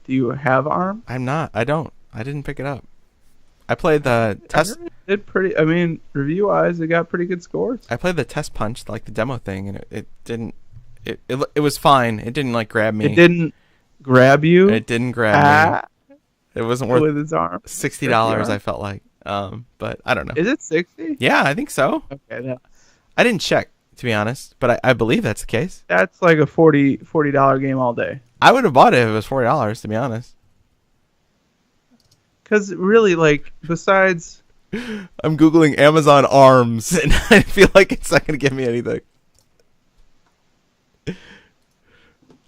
Do you have ARMS? I'm not. I don't. I didn't pick it up. I played the test. It pretty. I mean, review wise, it got pretty good scores. I played the test punch, like the demo thing, and it didn't. It was fine. It didn't like grab me. It didn't grab you. It didn't grab me. It wasn't worth with its arm. $60. I felt like. But I don't know. Is it 60? Yeah, I think so. Okay, I didn't check, to be honest, but I believe that's the case. That's like a $40 game all day. I would have bought it if it was $40, to be honest. Because really, like, besides... I'm Googling Amazon ARMS, and I feel like it's not going to give me anything.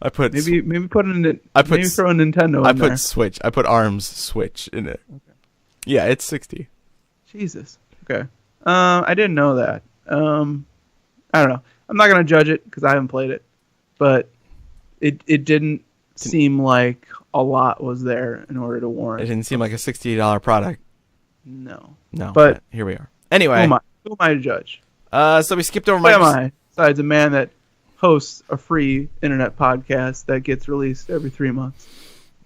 I put... Maybe put maybe throw a Nintendo in there. I put Switch. I put ARMS Switch in it. Okay. Yeah, it's 60. Jesus. Okay. I didn't know that. I don't know. I'm not going to judge it because I haven't played it. But it didn't seem like a lot was there in order to warrant. It didn't seem like a $60 product. No. But here we are. Anyway. Who am I to judge? So we skipped over Who am I? Besides a man that hosts a free internet podcast that gets released every 3 months.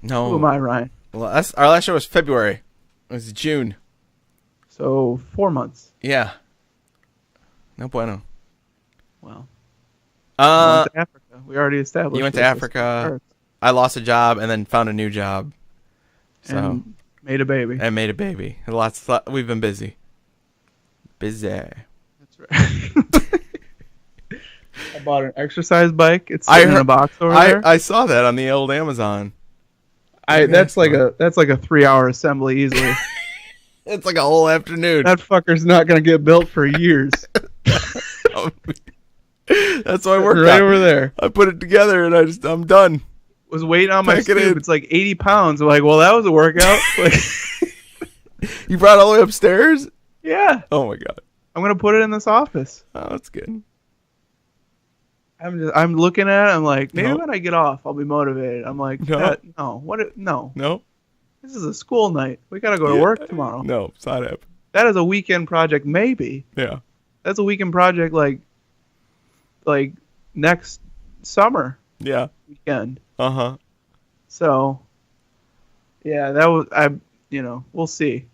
No. Who am I, Ryan? Well, our last show was February. It was June. So 4 months. Yeah. No bueno. Well. I went to Africa. We already established. You went to Africa. I lost a job and then found a new job. So and made a baby. We've been busy. Busy. That's right. I bought an exercise bike. It's sitting in a box over there. I saw that on the old Amazon. That's like a 3-hour assembly easily. It's like a whole afternoon. That fucker's not gonna get built for years. That's why I worked right over there. I put it together and I'm done. Was waiting on my scoop. It's like 80 pounds. I'm like, well, that was a workout. Like, you brought it all the way upstairs? Yeah. Oh my god. I'm gonna put it in this office. Oh, that's good. I'm looking at it. I'm like, maybe when I get off, I'll be motivated. I'm like, no. No. This is a school night. We gotta go to work tomorrow. No, it's not happening. That is a weekend project, maybe. Yeah. That's a weekend project, like next summer. Yeah. Weekend. Uh-huh. So, yeah, we'll see.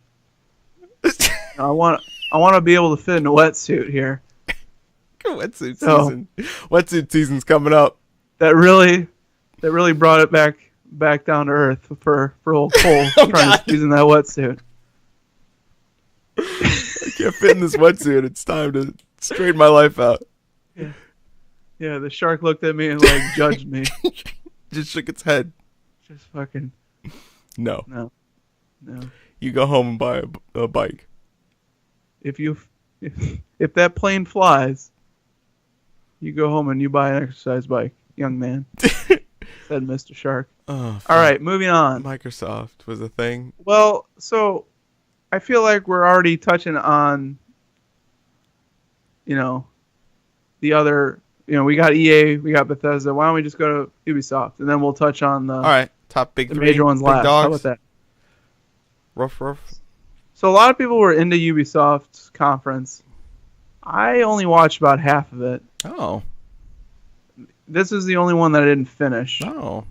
I want to be able to fit in a wetsuit here. Wetsuit season. Wetsuit season's coming up. That really brought it back down to earth for old Cole trying to squeeze in that wetsuit. I can't fit in this wetsuit. It's time to straighten my life out. Yeah, the shark looked at me and like judged me. Just shook its head. Just fucking. No. No. You go home and buy a bike. If that plane flies, you go home and you buy an exercise bike, young man. Said Mr. Shark. Oh, all right, moving on. Microsoft was a thing. Well, so I feel like we're already touching on, the other. We got EA, we got Bethesda. Why don't we just go to Ubisoft and then we'll touch on the all right top big the three major ones big last. Dogs. How about that? Rough. So a lot of people were into Ubisoft's conference. I only watched about half of it. Oh. This is the only one that I didn't finish. Oh.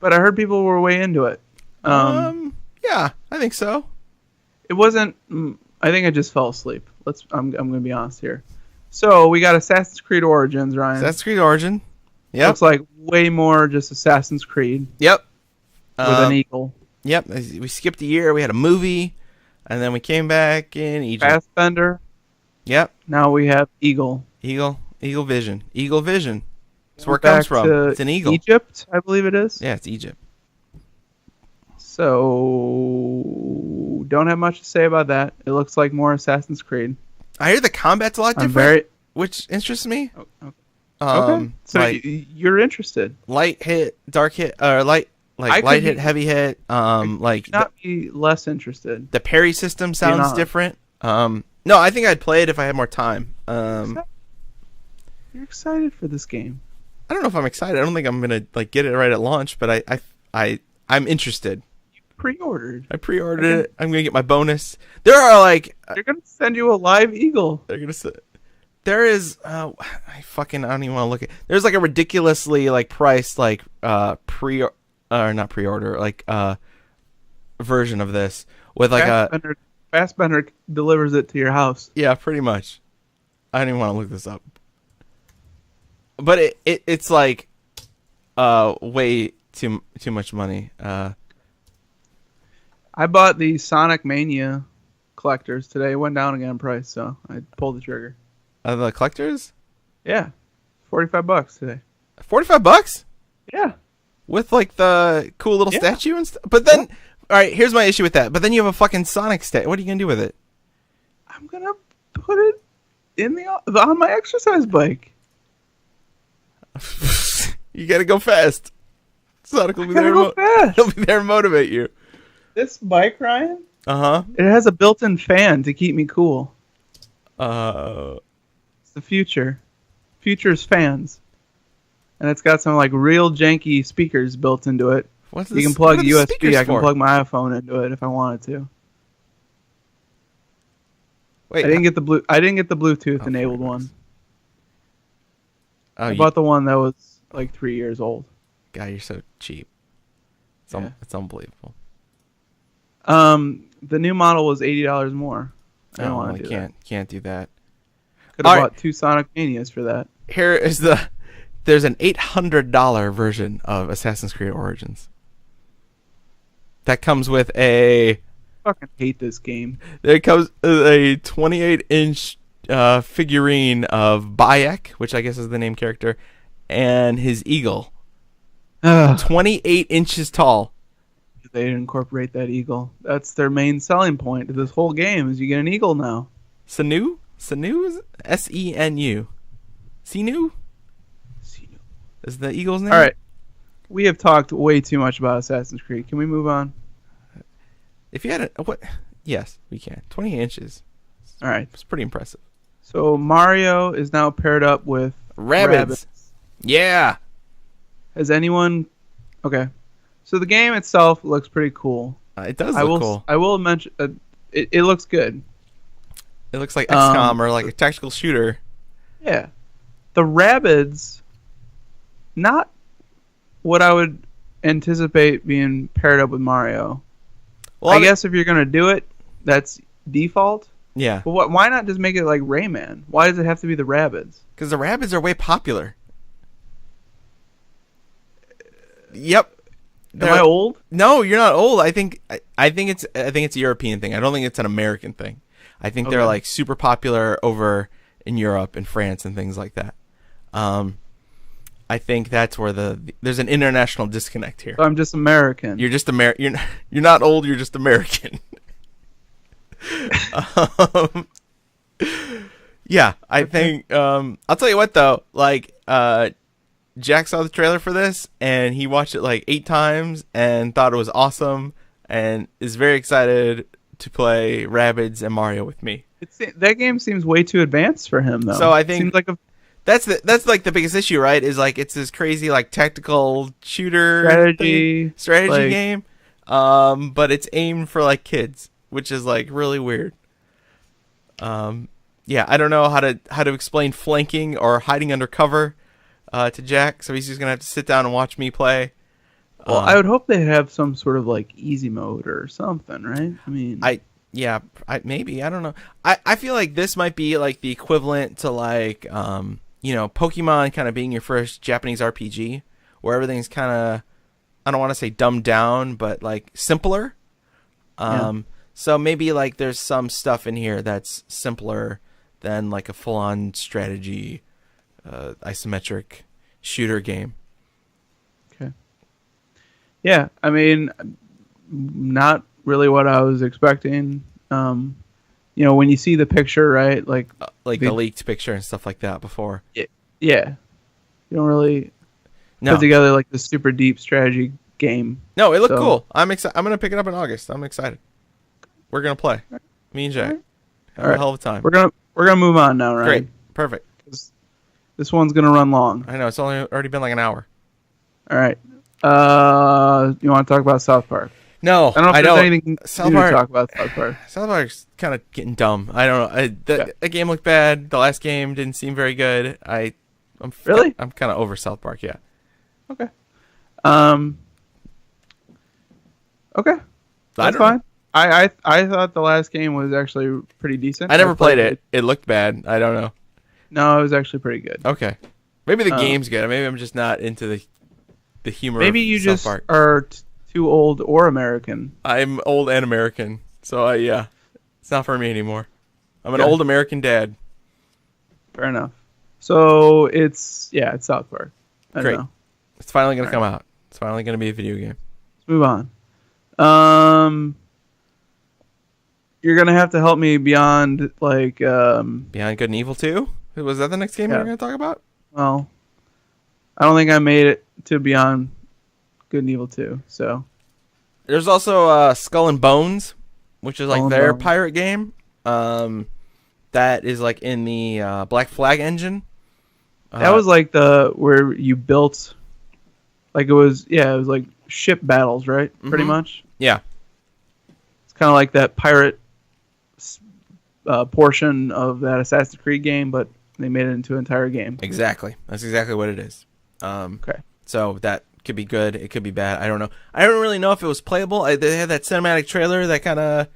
But I heard people were way into it. Yeah, I think so. It wasn't. I think I just fell asleep. I'm going to be honest here. So we got Assassin's Creed Origins, Ryan. Assassin's Creed Origin. Yeah. Looks like way more just Assassin's Creed. Yep. With an eagle. Yep. We skipped a year. We had a movie, and then we came back in Egypt. Fassbender. Yep. Now we have Eagle. Eagle Vision. Eagle Vision. That's where it comes from. It's an eagle. Egypt, I believe it is. Yeah, it's Egypt. So, don't have much to say about that. It looks like more Assassin's Creed. I hear the combat's a lot different, which interests me. Okay. So you're interested. Light hit, dark hit, or light hit, heavy hit. Not be less interested. The parry system sounds different. No, I think I'd play it if I had more time. You're excited for this game. I don't know if I'm excited. I don't think I'm gonna get it right at launch, but I'm interested. You pre-ordered. I pre-ordered it. I'm gonna get my bonus. There are they're gonna send you a live eagle. They're gonna say there is. I don't even want to look at. There's a ridiculously priced not pre-order version of this with like Fastbender delivers it to your house. Yeah, pretty much. I don't even want to look this up. But it's like way too much money. I bought the Sonic Mania collectors today. It went down again in price, so I pulled the trigger. The collectors? Yeah. $45 today. $45? Yeah. With like the cool little statue and stuff. But then, all right, here's my issue with that. But then you have a fucking Sonic statue. What are you gonna do with it? I'm gonna put it in on my exercise bike. You gotta go fast. Sonic will be there. He'll be there to motivate you. This bike, Ryan. It has a built-in fan to keep me cool. It's the future. Future's fans. And it's got some like real janky speakers built into it. What's you can plug USB. I can plug my iPhone into it if I wanted to. Wait, I didn't get the Bluetooth enabled one. I bought the one that was like 3 years old. God, you're so cheap. It's unbelievable. The new model was $80 more. I don't want to do that. Can't do that. Could have bought 2 Sonic Manias for that. Here is there's an $800 version of Assassin's Creed Origins. That comes with a... I fucking hate this game. There comes a 28-inch figurine of Bayek, which I guess is the name character, and his eagle. 28 inches tall. They didn't incorporate that eagle. That's their main selling point to this whole game is you get an eagle now. Senu? Senu? S-E-N-U. Senu? Is the eagle's name? All right. We have talked way too much about Assassin's Creed. Can we move on? If you had what? Yes, we can. 28 inches. All right. It's pretty impressive. So Mario is now paired up with Rabbids. Yeah. Has anyone... Okay. So the game itself looks pretty cool. It does look cool. I will mention... it looks good. It looks like XCOM or like a tactical shooter. Yeah. The Rabbids... Not what I would anticipate being paired up with Mario. Well, I guess if you're going to do it, that's default. Yeah. But why not just make it like Rayman? Why does it have to be the Rabbids? Because the Rabbids are way popular. Yep. Am I old? No, you're not old. I think it's a European thing. I don't think it's an American thing. I think they're like super popular over in Europe and France and things like that. I think that's where there's an international disconnect here. So I'm just American. You're just American. You're not old. You're just American. Yeah, I think. I'll tell you what though. Like, Jack saw the trailer for this and he watched it like 8 times and thought it was awesome and is very excited to play Rabbids and Mario with me. That game seems way too advanced for him though. So I think seems like that's like the biggest issue, right? Is like it's this crazy like tactical shooter strategy like, game, but it's aimed for like kids, which is like really weird. Yeah, I don't know how to explain flanking or hiding under cover to Jack, so he's just gonna have to sit down and watch me play. Well, I would hope they have some sort of like easy mode or something, right? I mean, maybe I don't know. I feel like this might be like the equivalent to like Pokemon kind of being your first Japanese RPG, where everything's kind of, I don't want to say dumbed down, but like simpler. So maybe like there's some stuff in here that's simpler than like a full-on strategy, isometric shooter game. Okay. Yeah, I mean, not really what I was expecting. When you see the picture, right? Like the leaked picture and stuff like that before. Yeah. You don't really put together like the super deep strategy game. No, it looked cool. I'm excited. I'm gonna pick it up in August. I'm excited. We're gonna play. Me and Jack. Have a hell of a time. We're gonna move on now, right? Great. Perfect. This one's gonna run long. I know. It's already been like an hour. All right. You want to talk about South Park? No, I don't know if there's anything new to talk about South Park. South Park's kind of getting dumb. I don't know. The game looked bad. The last game didn't seem very good. I'm kind of over South Park. Yeah. Okay. Okay. That's fine. I thought the last game was actually pretty decent. I never played it. It looked bad. I don't know. No, it was actually pretty good. Okay. Maybe the game's good. Maybe I'm just not into the humor. Maybe you just are too old or American. I'm old and American, so yeah, it's not for me anymore. I'm an old American dad. Fair enough. So it's South Park. Great. It's finally gonna come out. It's finally gonna be a video game. Let's move on. You're gonna have to help me beyond Beyond Good and Evil 2? Was that the next game we were gonna talk about? Well, I don't think I made it to Beyond Good and Evil 2. So there's also Skull and Bones, which is like their pirate game. That is like in the Black Flag engine. That was like where you built, like it was like ship battles, right? Mm-hmm. Pretty much. Yeah. It's kind of like that pirate portion of that Assassin's Creed game, but they made it into an entire game. Exactly. That's exactly what it is. Okay. So that could be good. It could be bad. I don't know. I don't really know if it was playable. They had that cinematic trailer that kind of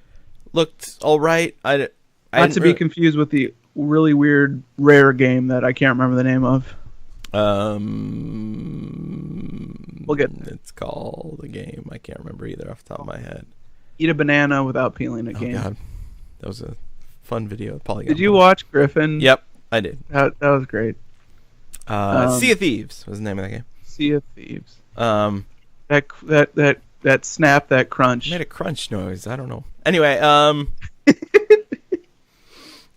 looked all right. Not to be confused with the really weird Rare game that I can't remember the name of. We'll get there. It's called a game I can't remember either off the top of my head. Eat a banana without peeling a game. God. That was a fun video. Did you watch Griffin? Yep, I did. That was great. Sea of Thieves was the name of that game. Sea of Thieves. That snap, that crunch. It made a crunch noise. I don't know. Anyway,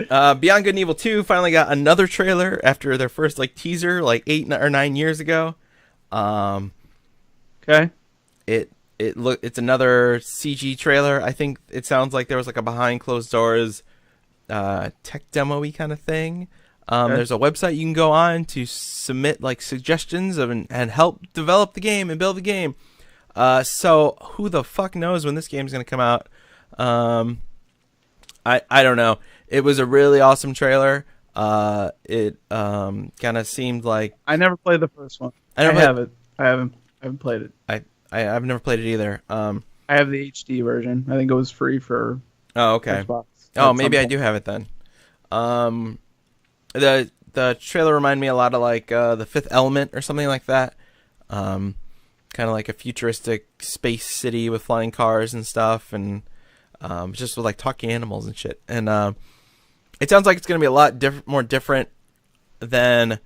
Beyond Good and Evil 2 finally got another trailer after their first teaser 8 or 9 years ago. Okay. It's another CG trailer. I think it sounds like there was a behind closed doors tech demo-y kind of thing. Okay. There's a website you can go on to submit suggestions and help develop the game and build the game. So who the fuck knows when this game's gonna come out? I don't know. It was a really awesome trailer. It kind of seemed like I never played the first one. I haven't played it. I've never played it either. I have the HD version. I think it was free for Xbox. Oh, maybe I do have it then. The trailer reminded me a lot of the Fifth Element or something like that. Kind of like a futuristic space city with flying cars and stuff, and just with talking animals and shit. And it sounds like it's going to be a lot more different than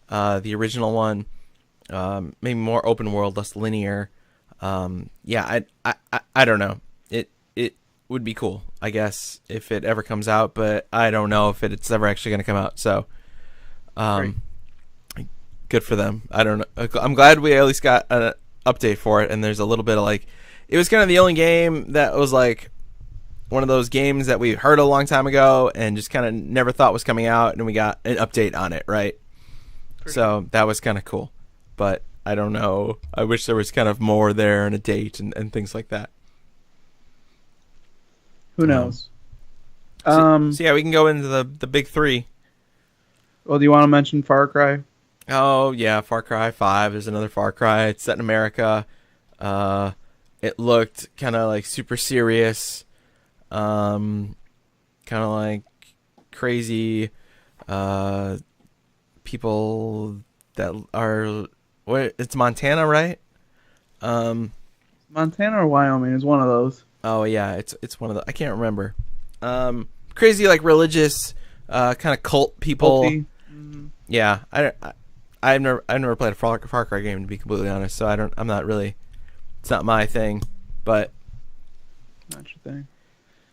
the original one. Maybe more open world, less linear. Yeah, I don't know. It would be cool, I guess, if it ever comes out, but I don't know if it's ever actually going to come out. So, good for them. I don't know. I'm glad we at least got an update for it, and there's a little bit of it was kind of the only game that was one of those games that we heard a long time ago and just kind of never thought was coming out, and we got an update on it, right? So that was kind of cool, but I don't know. I wish there was kind of more there and a date and things like that. Who knows? So yeah, we can go into the big three. Well, do you want to mention Far Cry? Oh yeah, Far Cry 5. There's another Far Cry. It's set in America. It looked kind of super serious, kind of crazy people that are. What? It's Montana, right? Montana or Wyoming is one of those. Oh yeah, it's one of the. I can't remember. Crazy religious kind of cult people. Mm-hmm. Yeah, I've never played a Far Cry game, to be completely honest. So I'm not really. It's not my thing, but. Not your thing.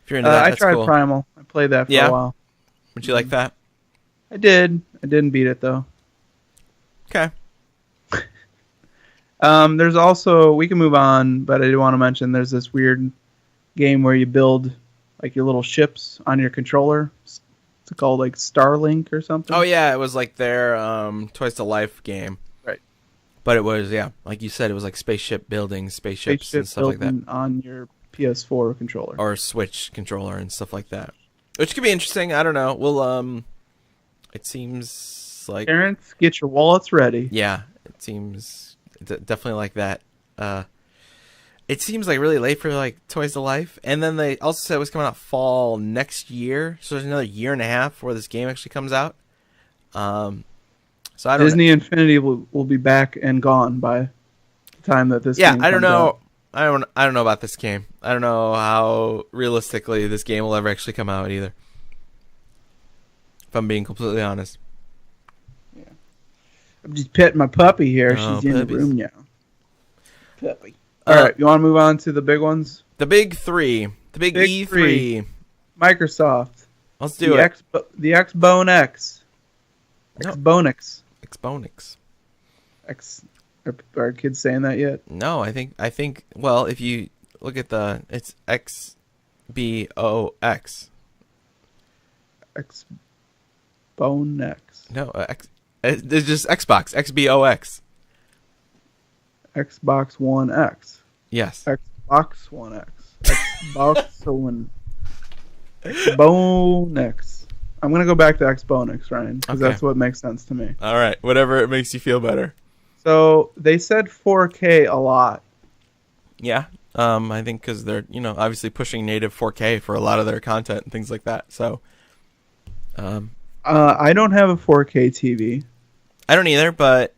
If you're into that, that's cool. I tried Primal. I played that for a while. Would you like that? I did. I didn't beat it though. Okay. There's also, we can move on, but I do want to mention there's this weird game where you build your little ships on your controller. It's called Starlink or something. Oh yeah, it was their Toys to Life game. Right. But it was like you said, it was spaceship building, spaceships and stuff like that on your PS4 controller or Switch controller and stuff like that, which could be interesting. I don't know. Well, it seems like parents, get your wallets ready. Yeah, it seems definitely like that. It seems like really late for like Toys to Life, and then they also said it was coming out fall next year, so there's another year and a half before this game actually comes out. So I don't Disney Infinity will be back and gone by the time that this. Yeah, game I don't comes know. out. I don't know about this game. I don't know how realistically this game will ever actually come out either. If I'm being completely honest. Yeah. I'm just petting my puppy here. Oh, She's in puppies. the room now. Puppy. All right, you want to move on to the big ones? The big three. The big E3. three. Microsoft. Let's do it. The Xbone X. No. Xbone X. Xbonix. X. Are kids saying that yet? No, I think well, if you look at it's XBOX. Xbone X. No, it's just Xbox. XBOX. Xbox One X. Yes. Xbox One X. Xbox One. Xbone X. I'm gonna go back to Xbone X, Ryan, because Okay. that's what makes sense to me. All right, whatever it makes you feel better. So they said 4K a lot. Yeah. I think because they're, obviously pushing native 4K for a lot of their content and things like that. So, I don't have a 4K TV. I don't either, but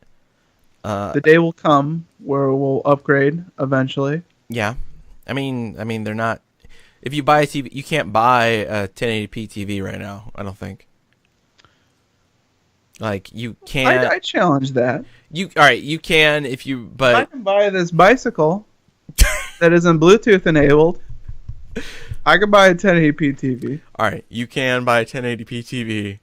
The day will come where we'll upgrade eventually. yeah. I mean, they're not. If you buy a TV, you can't buy a 1080p TV right now. I don't think. Like you can't. I challenge that. All right. You can if you, but I can buy this bicycle that isn't Bluetooth enabled. I can buy a 1080p TV. all right, you can buy a 1080p TV.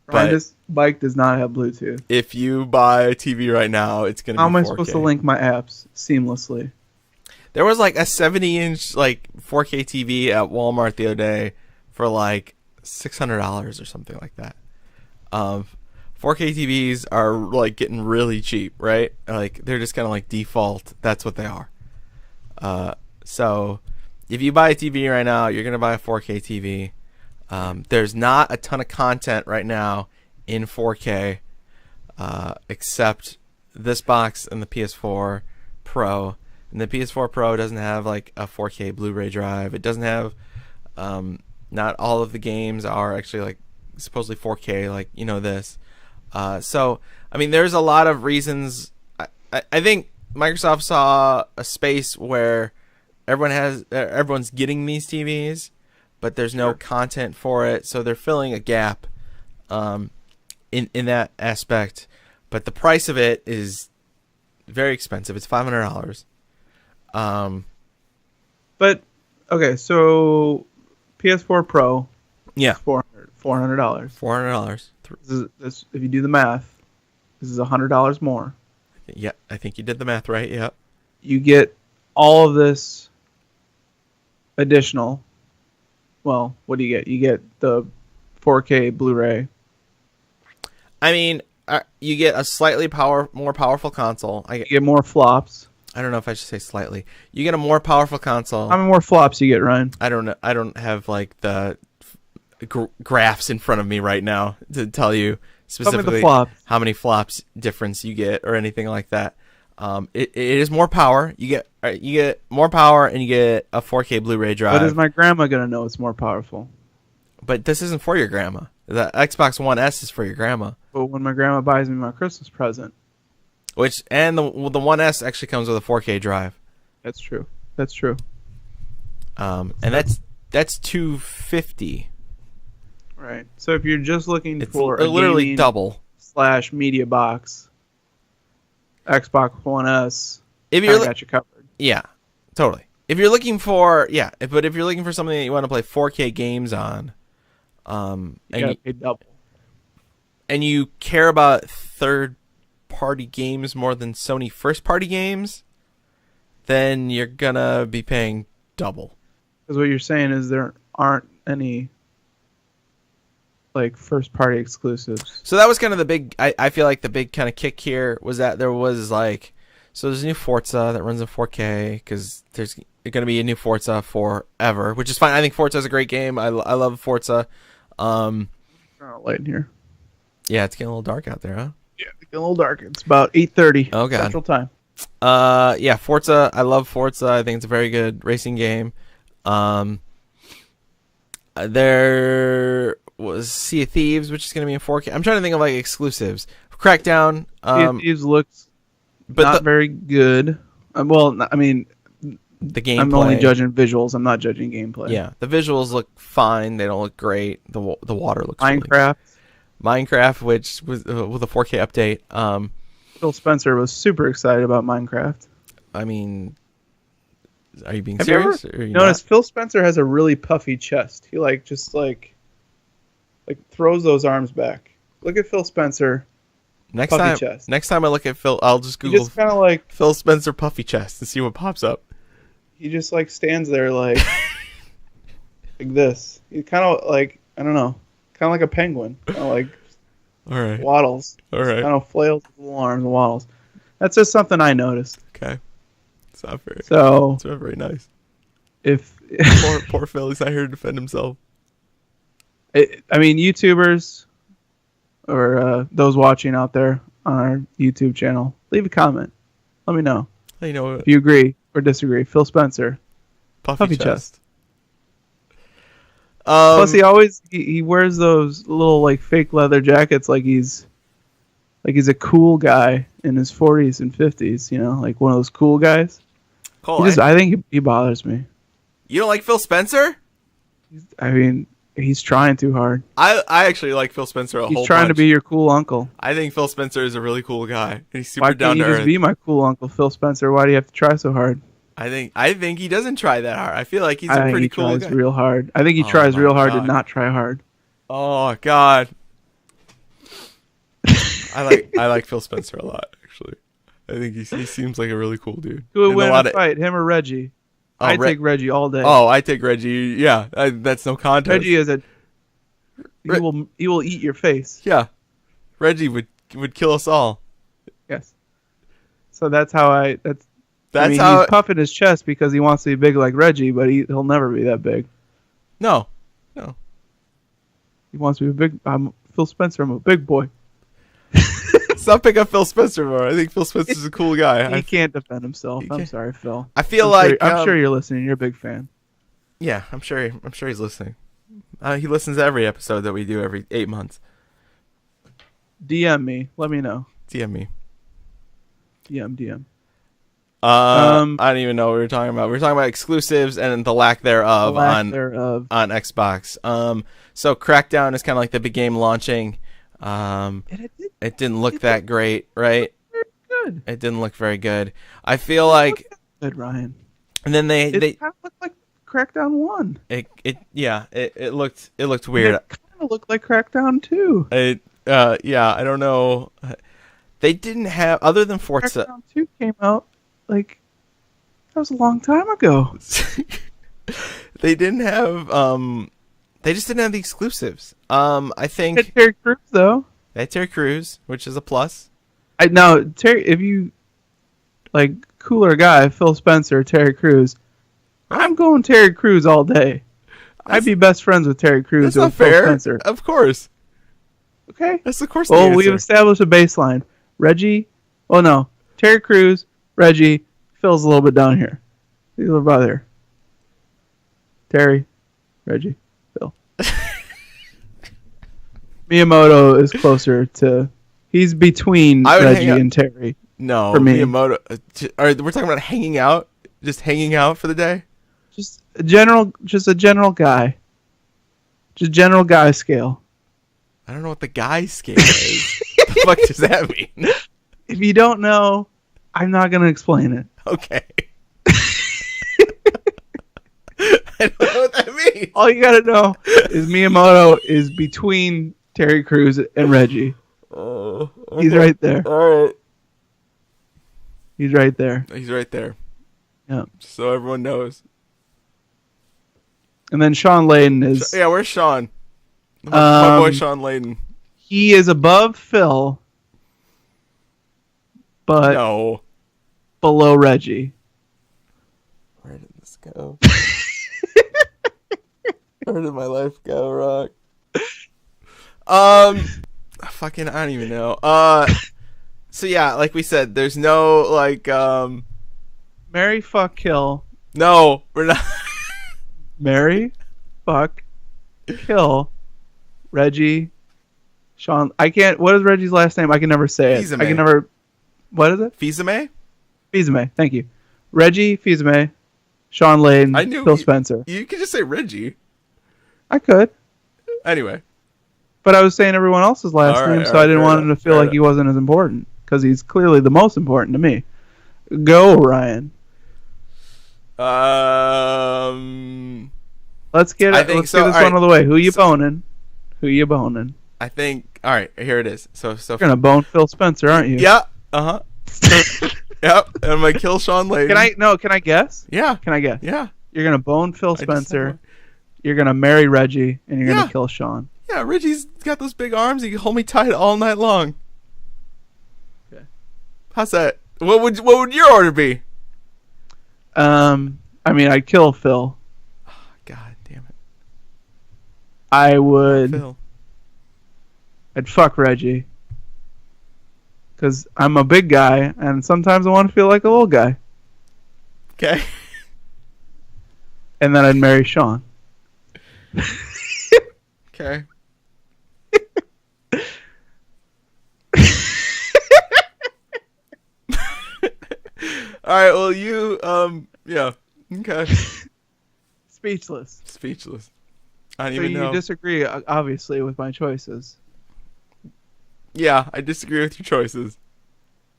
Ryan, But this bike does not have Bluetooth. if you buy a TV right now, it's gonna be 4K. How am I supposed to link my apps seamlessly? There was like a 70-inch like 4K TV at Walmart the other day for like $600 or something like that. 4K TVs are like getting really cheap, right? Like they're just kind of like default. That's what they are. So if you buy a TV right now, you're gonna buy a 4K TV. There's not a ton of content right now in 4K, except this box and the PS4 Pro. And the PS4 Pro doesn't have like a 4K Blu-ray drive. It doesn't have. Not all of the games are actually like supposedly 4K, like this. So I mean, there's a lot of reasons. I think Microsoft saw a space where everyone's getting these TVs, but there's no content for it, so they're filling a gap in that aspect. But the price of it is very expensive. It's $500. But okay, so PS4 Pro, Yeah, $400. $400. This, if you do the math, this is $100 more. Yeah, I think you did the math right. Yeah. You get all of this additional. Well, what do you get? You get the 4K Blu-ray. I mean, you get a slightly more powerful console. You get more flops. I don't know if I should say slightly. You get a more powerful console. How many more flops you get, Ryan? I don't know. I don't have like the graphs in front of me right now to tell you specifically how many flops difference you get or anything like that. It is more power. You get more power and you get a 4K Blu-ray drive. But is my grandma gonna know it's more powerful? But this isn't for your grandma. The Xbox One S is for your grandma. But when my grandma buys me my Christmas present. And the One S actually comes with a 4K drive. That's true. And that's $250. Right. So if you're just looking It's for a literally double / media box, Xbox One S, if you're got you covered. Yeah, totally. If you're looking for but if you're looking for something that you want to play 4K games on, You gotta pay double. and you care about third-party games more than Sony first-party games, then you're gonna be paying double. Because what you're saying is there aren't any like first-party exclusives. So that was kind of the big. I feel like the big kind of kick here was that there was like, so there's a new Forza that runs in 4K because there's going to be a new Forza forever, which is fine. I think Forza is a great game. I love Forza. Light in here. Yeah, it's getting a little dark out there, huh? Yeah, it's getting a little dark. It's about 8:30 Oh, God. Central Time. Yeah, Forza. I love Forza. I think it's a very good racing game. There was Sea of Thieves, which is going to be in 4K. I'm trying to think of like exclusives. Crackdown. Sea of Thieves looks but not very good. I mean, the gameplay. I'm only judging visuals. I'm not judging gameplay. Yeah, the visuals look fine. They don't look great. The water looks Minecraft. Minecraft, which was with a 4K update. Phil Spencer was super excited about Minecraft. I mean, are you being Have serious? you ever noticed Phil Spencer has a really puffy chest? He just throws those arms back. Look at Phil Spencer. Next Puffy time I look at Phil, I'll just Google just kind of like Phil Spencer puffy chest and see what pops up. He just like stands there like like this. He kind of like, I don't know, kind of like a penguin. Kind of like all right, waddles. All right, kind of flails his little arms and waddles. That's just something I noticed. Okay, it's not very. So it's not very nice. If poor Phil, he's not here to defend himself. I mean, YouTubers or those watching out there on our YouTube channel, leave a comment. Let me know. You know if you agree or disagree. Phil Spencer, puffy chest. Plus, he wears those little like fake leather jackets, like he's a cool guy in his 40s and 50s. You know, like one of those cool guys. Cole, I think he bothers me. You don't like Phil Spencer? I mean, he's trying too hard. I actually like Phil Spencer He's trying to be your cool uncle. I think Phil Spencer is a really cool guy. And he's super Why down can't to you earth. just be my cool uncle, Phil Spencer? Why do you have to try so hard? I think he doesn't try that hard. I feel like he's a pretty cool guy. He tries real hard. I think he tries real hard to not try hard. Oh God. I like Phil Spencer a lot, actually. I think he seems like a really cool dude. Who would win a fight, him or Reggie? I'd take Reggie all day. Oh, I take Reggie. Yeah, that's no contest. Reggie is he will eat your face. Yeah, Reggie would kill us all. Yes. So that's how I mean, he's puffing his chest because he wants to be big like Reggie, but he'll never be that big. No. He wants to be big. I'm Phil Spencer. I'm a big boy. Stop picking up Phil Spencer more. I think Phil Spencer's a cool guy. He can't defend himself. I'm sorry, Phil. I feel I'm sure you're listening. You're a big fan. Yeah, I'm sure he's listening. He listens to every episode that we do every 8 months. DM me. Let me know. DM me. DM. I don't even know what we were talking about. We were talking about exclusives and the lack thereof on Xbox. So Crackdown is kind of like the big game launching. It didn't look that great, right? Good. It didn't look very good. I feel like good, Ryan. And then they kind of looked like Crackdown 1. It looked weird. It kind of looked like Crackdown 2. I don't know. They didn't have, other than Forza. Crackdown 2 came out that was a long time ago. They didn't have they just didn't have the exclusives. I think they had Terry Crews though. They had Terry Crews, which is a plus. Terry, if you like cooler guy, Phil Spencer, Terry Crews, I'm going Terry Crews all day. I'd be best friends with Terry Crews or Phil Spencer. Of course. Okay. That's of course. Well, we've established a baseline. Reggie. Oh no, Terry Crews, Reggie. Phil's a little bit down here. He's a little bit there. Terry, Reggie, Phil. Miyamoto is closer to. He's between Reggie and Terry. No, for me. Miyamoto. We're talking about hanging out. Just hanging out for the day. Just a general guy. Just general guy scale. I don't know what the guy scale is. What the fuck does that mean? If you don't know, I'm not going to explain it. Okay. I don't know what that means. All you got to know is Miyamoto is between Terry Crews and Reggie. Okay. He's right there. All right. He's right there. He's right there. Yeah. So everyone knows. And then Shawn Layden is... Yeah, where's Shawn? My boy Shawn Layden. He is above Phil, but below Reggie. Where did this go? Where did my life go, Rock? Fucking, I don't even know. So yeah, like we said, there's no like Marry, fuck, kill. no, we're not. Marry, fuck, kill. Reggie, Shawn. I can't. What is Reggie's last name? I can never say it. Fils-Aimé. I can never. What is it? Fils-Aimé? Fils-Aimé. Thank you. Reggie Fils-Aimé, Shawn Layden, I knew Phil Spencer. You could just say Reggie. I could, Anyway. but I was saying everyone else's last name, so I didn't want him to feel like he wasn't as important because he's clearly the most important to me. Go, Ryan. Let's get it. Let's get this one out of the way. Who you boning? Who you boning? I think. All right, here it is. So You're gonna bone Phil Spencer, aren't you? Yeah. Uh huh. Yep. And I'm gonna kill Shawn Layden. Can I guess? Yeah. Can I guess? Yeah. You're gonna bone Phil Spencer. You're gonna marry Reggie, and you're gonna kill Shawn. Yeah. Reggie's got those big arms. He can hold me tight all night long. Okay. How's that? What would your order be? I mean, I'd kill Phil. God damn it. I would. Phil. I'd fuck Reggie. Because I'm a big guy, and sometimes I want to feel like a little guy. Okay. And then I'd marry Shawn. Okay. All right. Well, you. Yeah. Okay. Speechless. Speechless. I don't So even know. you disagree, obviously, with my choices. Yeah, I disagree with your choices.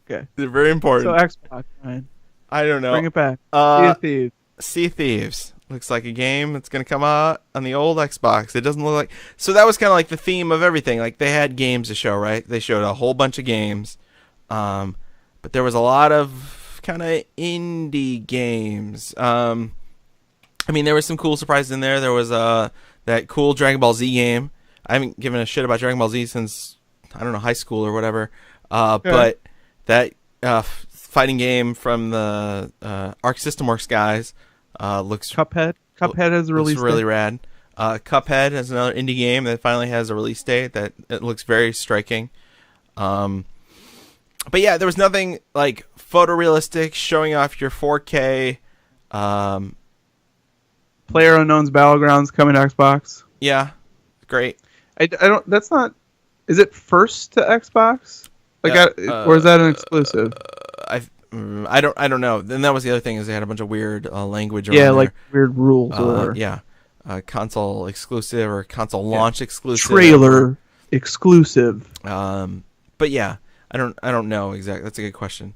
Okay. They're very important. So Xbox, Ryan. I don't know. Bring it back. Sea of Thieves. Sea of Thieves looks like a game that's going to come out on the old Xbox. It doesn't look like... So that was kind of like the theme of everything. Like, they had games to show, right? They showed a whole bunch of games. But there was a lot of kind of indie games. I mean, there were some cool surprises in there. There was that cool Dragon Ball Z game. I haven't given a shit about Dragon Ball Z since, I don't know, high school or whatever. But that fighting game from the Arc System Works guys looks... Cuphead. Cuphead has a release date. Really rad. Cuphead is another indie game that finally has a release date that it looks very striking. But yeah, there was nothing like photorealistic showing off your 4K. PlayerUnknown's Battlegrounds coming to Xbox. Yeah, great. I don't. That's not. Is it first to Xbox? Like, or is that an exclusive? I don't know. Then that was the other thing is they had a bunch of weird language. Yeah, like weird rules. Yeah, console exclusive or console launch exclusive. Trailer exclusive. But yeah, I don't know exactly. That's a good question.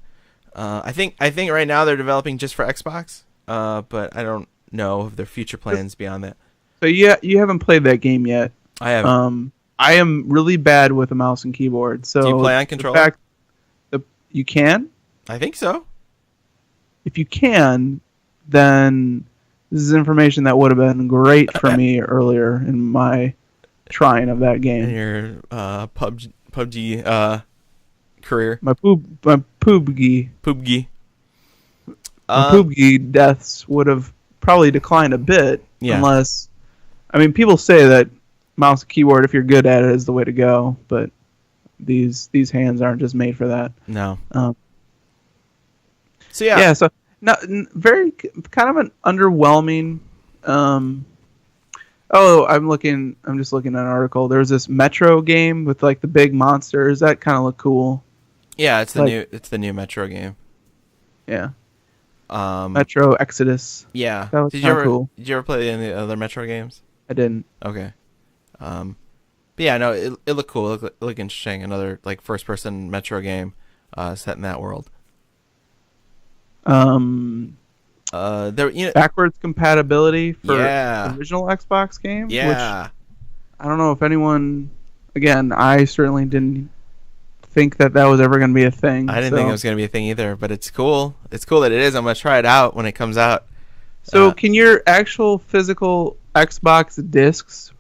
I think right now they're developing just for Xbox. But I don't know of their future plans beyond that. So yeah, you haven't played that game yet. I haven't. I am really bad with a mouse and keyboard. So do you play on controller? The fact that you can? I think so. If you can, then this is information that would have been great for me earlier in my trying of that game. In your PUBG career. My PUBG. PUBG. My PUBG deaths would have probably declined a bit, unless... I mean, people say that mouse and keyboard, if you're good at it, is the way to go, but these hands aren't just made for that. No. So yeah, so very kind of an underwhelming. I'm just looking at an article. There's this Metro game with like the big monsters that kind of look cool. Yeah, it's the new Metro game. Yeah. Metro Exodus. Yeah. That was cool. Did you ever play any other Metro games? I didn't. Okay. But yeah, no, it looked cool. It looked interesting. Another like first person Metro game set in that world. Backwards compatibility for original Xbox games. Yeah. Which I don't know if anyone. Again, I certainly didn't think that was ever going to be a thing. I didn't think it was going to be a thing either, but it's cool. It's cool that it is. I'm going to try it out when it comes out. So can your actual physical Xbox discs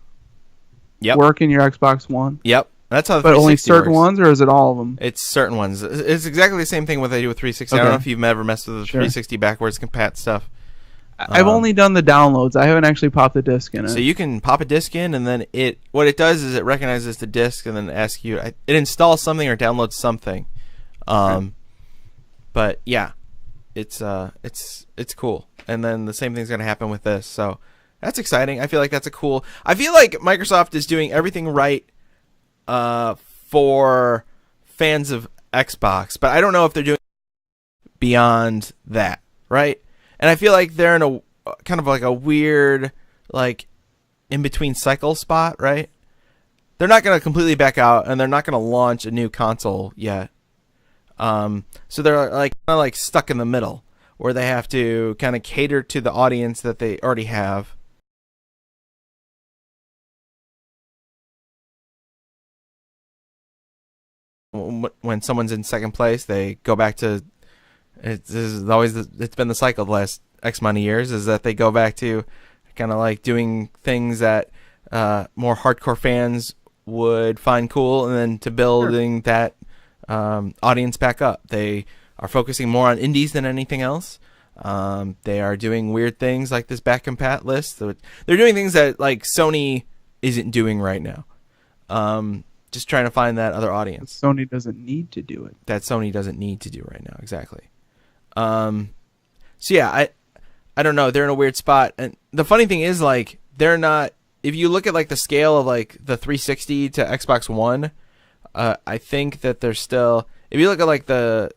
work in your Xbox One? Yep. That's how the 360 But only certain works. ones, or is it all of them? It's certain ones. It's exactly the same thing what they do with 360. Okay. I don't know if you've ever messed with the 360 backwards compat stuff. I've only done the downloads. I haven't actually popped the disc in it. So you can pop a disc in, and then what it does is it recognizes the disc and then asks you. It installs something or downloads something. But yeah, it's cool. And then the same thing's gonna happen with this. So that's exciting. I feel like that's I feel like Microsoft is doing everything right for fans of Xbox, but I don't know if they're doing beyond that, right? And I feel like they're in a kind of like a weird, like, in between cycle spot, right? They're not going to completely back out, and they're not going to launch a new console yet. So they're like kind of like stuck in the middle, where they have to kind of cater to the audience that they already have. When someone's in second place, they go back to it's been the cycle the last X amount of years, is that they go back to kind of like doing things that more hardcore fans would find cool, and then to building that audience back up. They are focusing more on indies than anything else. They are doing weird things like this back compat list. They're doing things that like Sony isn't doing right now. Just trying to find that other audience. Sony doesn't need to do it. That Sony doesn't need to do right now, exactly. So yeah, I don't know. They're in a weird spot, and the funny thing is, like, they're not. If you look at like the scale of like the 360 to Xbox One, I think that they're still. If you look at like the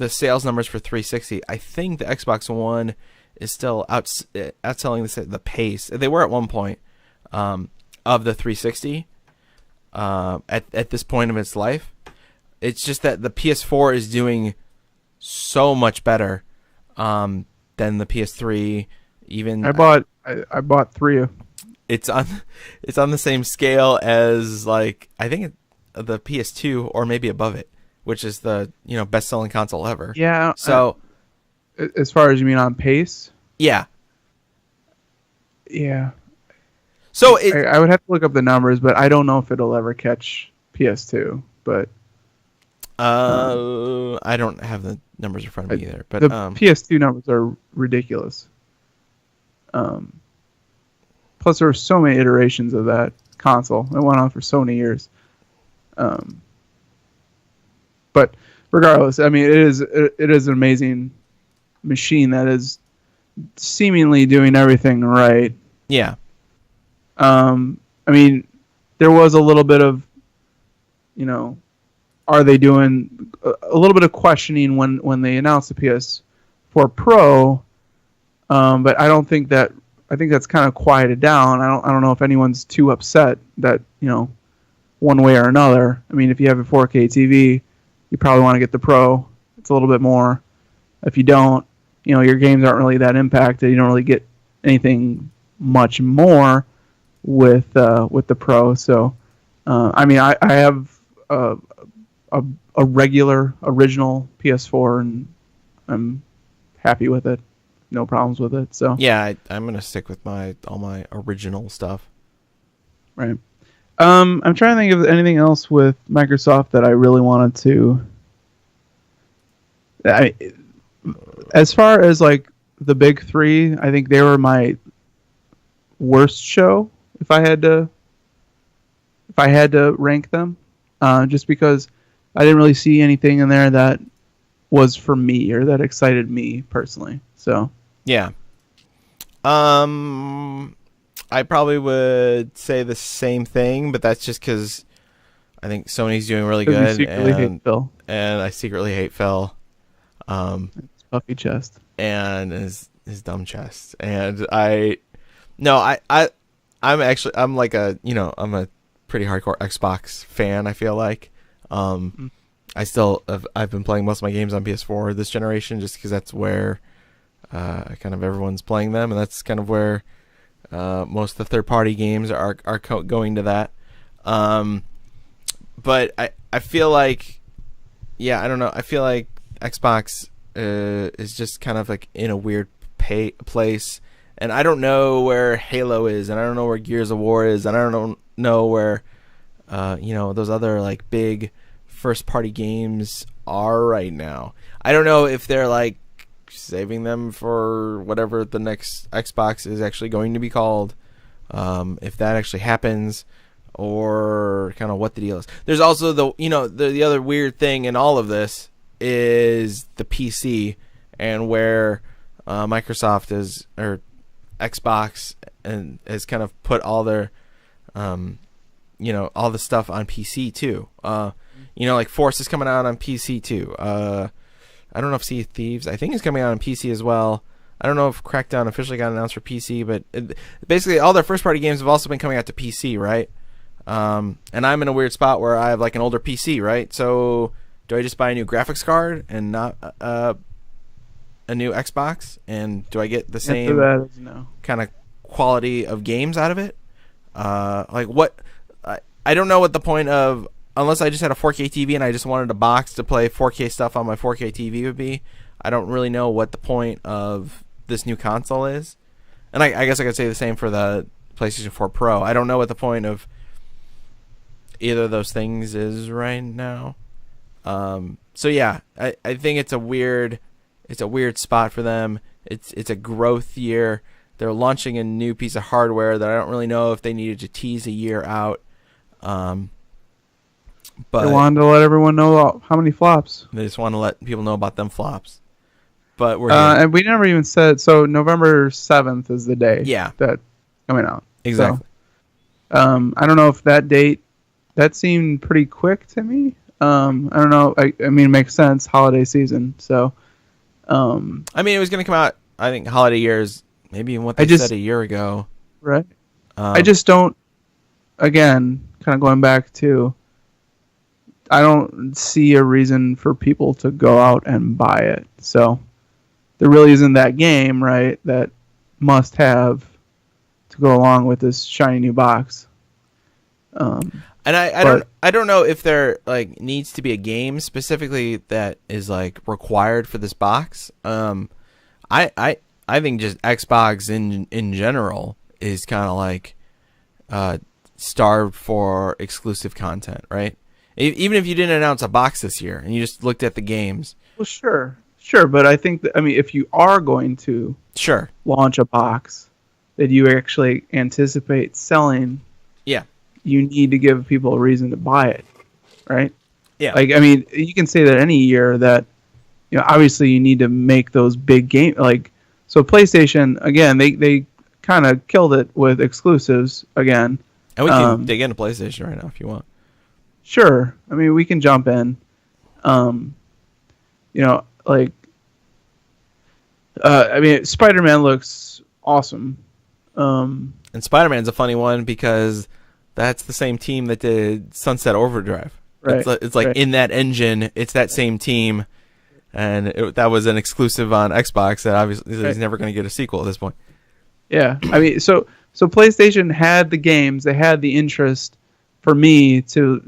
sales numbers for 360, I think the Xbox One is still outselling the pace. They were at one point of the 360. At this point of its life, it's just that the PS4 is doing so much better than the PS3. Even I bought 3. It's on the same scale as, like, I think the PS2 or maybe above it, which is the best selling console ever. Yeah. So as far as you mean on pace? Yeah. Yeah. So I would have to look up the numbers, but I don't know if it'll ever catch PS2. But I don't have the numbers in front of me either. But the PS2 numbers are ridiculous. Plus, there were so many iterations of that console. It went on for so many years. But regardless, I mean, it is an amazing machine that is seemingly doing everything right. Yeah. I mean, there was a little bit of, are they doing a little bit of questioning when they announced the PS4 Pro, but I think that's kind of quieted down. I don't know if anyone's too upset that, one way or another. I mean, if you have a 4K TV, you probably want to get the Pro. It's a little bit more. If you don't, your games aren't really that impacted. You don't really get anything much more with the Pro. So, I mean, I have a regular original PS4, and I'm happy with it. No problems with it. So yeah, I'm gonna stick with all my original stuff. Right. I'm trying to think of anything else with Microsoft that I really wanted to. As far as like the big three, I think they were my worst show if I had to rank them, just because I didn't really see anything in there that was for me or that excited me personally. So yeah, I probably would say the same thing, but that's just because I think Sony's doing really good. You secretly hate Phil. And I secretly hate Phil. His puffy chest and his dumb chest, and I'm a pretty hardcore Xbox fan. I feel like I've been playing most of my games on PS4 this generation, just because that's where kind of everyone's playing them, and that's kind of where most of the third-party games are going to that. But I feel like, I don't know. I feel like Xbox is just kind of like in a weird place, and I don't know where Halo is, and I don't know where Gears of War is, and I don't know where those other like big first-party games are right now. I don't know if they're like saving them for whatever the next Xbox is actually going to be called. If that actually happens, or kind of what the deal is. There's also the other weird thing in all of this is the PC and where Microsoft or Xbox and has kind of put all their all the stuff on PC too. Like Force is coming out on PC too. I don't know if Sea of Thieves, I think, is coming out on PC as well. I don't know if Crackdown officially got announced for PC, but basically all their first-party games have also been coming out to PC, right? And I'm in a weird spot where I have like an older PC, right? So do I just buy a new graphics card and not a new Xbox? And do I get the same kind of quality of games out of it? Like what? I don't know what the point of, unless I just had a 4K TV and I just wanted a box to play 4K stuff on my 4K TV would be. I don't really know what the point of this new console is. And I guess I could say the same for the PlayStation 4 Pro. I don't know what the point of either of those things is right now. So yeah, I think it's a weird spot for them. It's a growth year. They're launching a new piece of hardware that I don't really know if they needed to tease a year out. But they wanted to let everyone know how many flops. They just want to let people know about them flops. But we're and we never even said, so November 7th is the day that coming out. Exactly. So, I don't know if that date, that seemed pretty quick to me. I don't know. I mean, it makes sense. Holiday season. So, I mean, it was going to come out, I think, holiday years, maybe even what they said a year ago. Right. I just don't, again, kind of going back to, I don't see a reason for people to go out and buy it. So there really isn't that game, right, that must have to go along with this shiny new box. And I don't know if there like needs to be a game specifically that is like required for this box. I think just Xbox in general is kind of like starved for exclusive content, right? Even if you didn't announce a box this year and you just looked at the games. Well, sure, but I think that, if you are going to launch a box that you actually anticipate selling, you need to give people a reason to buy it, right? Yeah. Like, you can say that any year that, obviously you need to make those big games. Like, so PlayStation, again, they kind of killed it with exclusives again. And we can dig into PlayStation right now if you want. Sure. We can jump in. Spider-Man looks awesome. And Spider-Man's a funny one because that's the same team that did Sunset Overdrive. Right. It's like in that engine, it's that same team. And that was an exclusive on Xbox that obviously he's never going to get a sequel at this point. Yeah. So PlayStation had the games, they had the interest for me to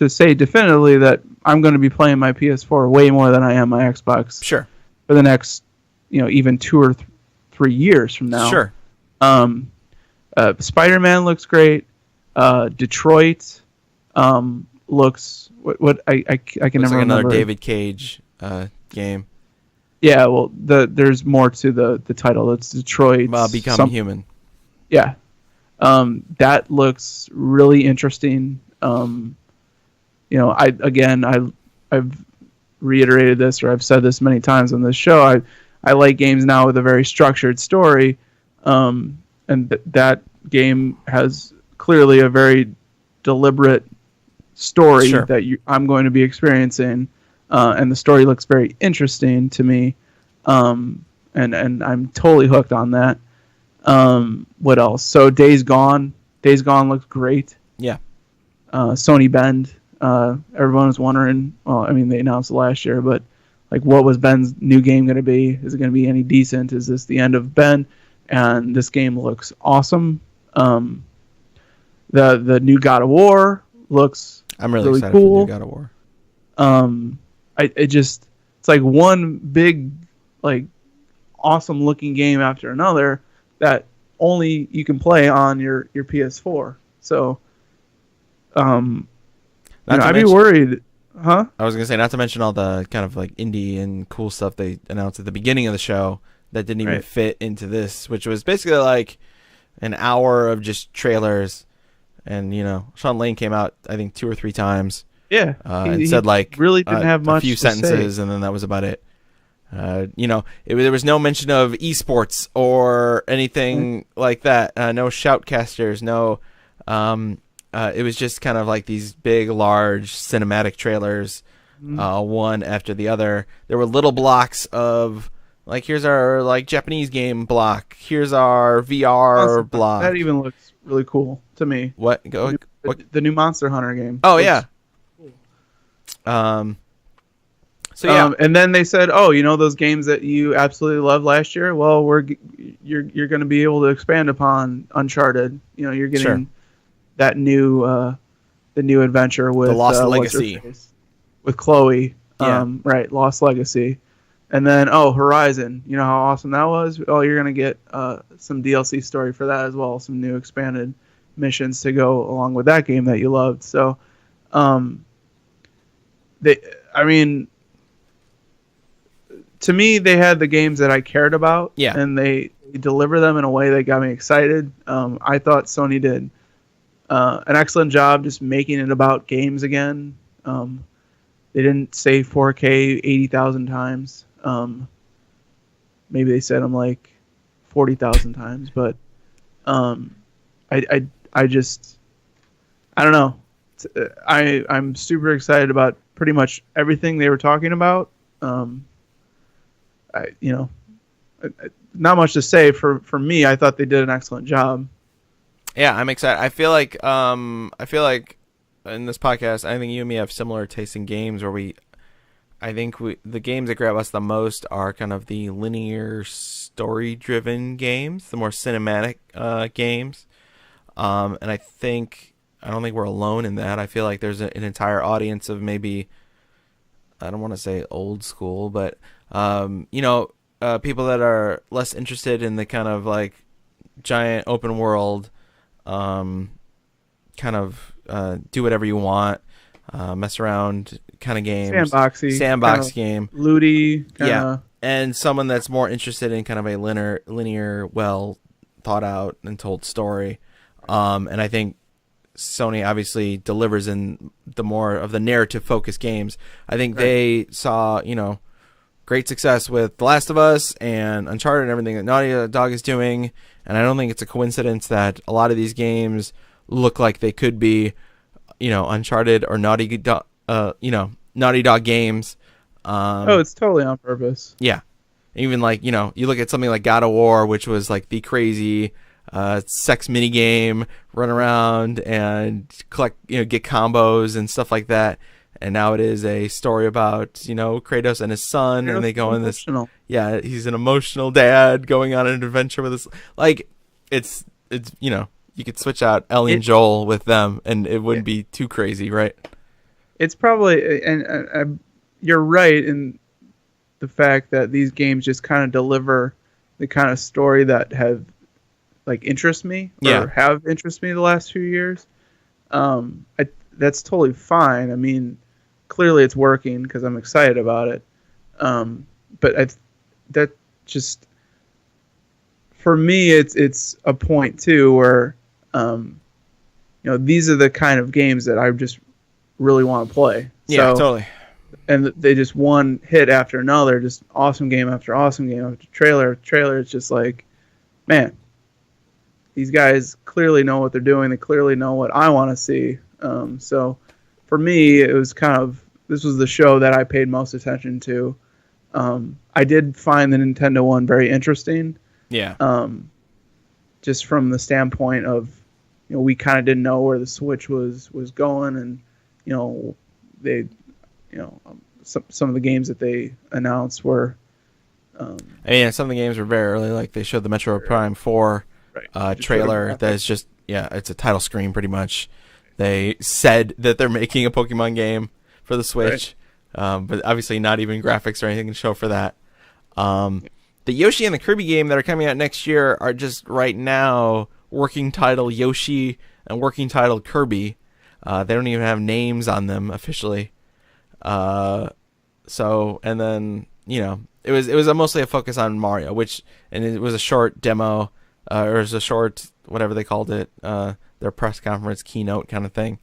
say definitively that I'm going to be playing my PS4 way more than I am my Xbox. Sure. For the next, even 2 or 3 years from now. Sure. Spider-Man looks great. Detroit looks what I can looks never like remember. Another David Cage game. Yeah, well, there's more to the title. It's Detroit Become Human. Yeah. That looks really interesting. I've reiterated this, or I've said this many times on this show. I like games now with a very structured story, and that game has clearly a very deliberate story that I'm going to be experiencing, and the story looks very interesting to me, and I'm totally hooked on that. What else? So Days Gone looks great. Yeah. Sony Bend. Everyone was wondering. Well, they announced it last year, but like, what was Ben's new game going to be? Is it going to be any decent? Is this the end of Ben? And this game looks awesome. The new God of War looks. I'm really excited cool. for the new God of War. It's like one big, like, awesome looking game after another that only you can play on your PS4. So, I'd be worried. Huh? I was gonna say, not to mention all the kind of like indie and cool stuff they announced at the beginning of the show that didn't even fit into this, which was basically like an hour of just trailers And Shawn Lane came out I think 2 or 3 times. Yeah, and said like really didn't have much a few to sentences, say. and then that was about it. There was no mention of esports or anything like that. No shoutcasters. No. It was just kind of like these big, large cinematic trailers, one after the other. There were little blocks of like, here's our like Japanese game block. Here's our VR block. That even looks really cool to me. What? The new Monster Hunter game. Oh yeah. Cool. So yeah, and then they said, "Oh, those games that you absolutely loved last year. Well, you're going to be able to expand upon Uncharted. You're getting that the new adventure with the Lost Legacy with Chloe. Yeah. Right, Lost Legacy, and then Horizon. You know how awesome that was. Oh, you're going to get some DLC story for that as well. Some new expanded missions to go along with that game that you loved. So, to me, they had the games that I cared about, and they deliver them in a way that got me excited. I thought Sony did an excellent job just making it about games again. They didn't say 4K 80,000 times. Maybe they said them like 40,000 times, but I just I don't know. I'm super excited about pretty much everything they were talking about. Not much to say for me. I thought they did an excellent job. Yeah, I'm excited. I feel like in this podcast, I think you and me have similar tastes in games where the games that grab us the most are kind of the linear story-driven games, the more cinematic games. And I don't think we're alone in that. I feel like there's an entire audience of maybe, I don't want to say old school, but people that are less interested in the kind of like giant open world, kind of do whatever you want, mess around kind of games, sandbox game, looty, and someone that's more interested in kind of a linear, well thought out and told story. And I think Sony obviously delivers in the more of the narrative focused games. I think they saw, great success with The Last of Us and Uncharted and everything that Naughty Dog is doing, and I don't think it's a coincidence that a lot of these games look like they could be, Uncharted or Naughty Dog games. It's totally on purpose. Yeah, even like you look at something like God of War, which was like the crazy sex mini game, run around and collect, get combos and stuff like that. And now it is a story about, Kratos and his son, and they go on this. Yeah, he's an emotional dad going on an adventure with his. Like, it's you could switch out Ellie and Joel with them, and it wouldn't be too crazy, right? It's probably, and you're right in the fact that these games just kind of deliver the kind of story that have interest me or have interest me the last few years. That's totally fine. I mean, clearly it's working because I'm excited about it. But that just, for me, it's a point too where, these are the kind of games that I just really want to play. Yeah, totally. And they just one hit after another, just awesome game after awesome game after trailer after trailer. It's just like, man, these guys clearly know what they're doing. They clearly know what I want to see. So for me, it was this was the show that I paid most attention to. I did find the Nintendo one very interesting. Yeah. Just from the standpoint of, we kind of didn't know where the Switch was going, and some of the games that they announced were. Some of the games were very early. Like they showed the Metroid Prime 4 trailer. That is just it's a title screen pretty much. They said that they're making a Pokemon game for the Switch, but obviously not even graphics or anything to show for that. The Yoshi and the Kirby game that are coming out next year are just right now working title Yoshi and working title Kirby. They don't even have names on them officially. So, and then, it was mostly a focus on Mario, and it was a short demo. or as a short, whatever they called it, their press conference keynote kind of thing.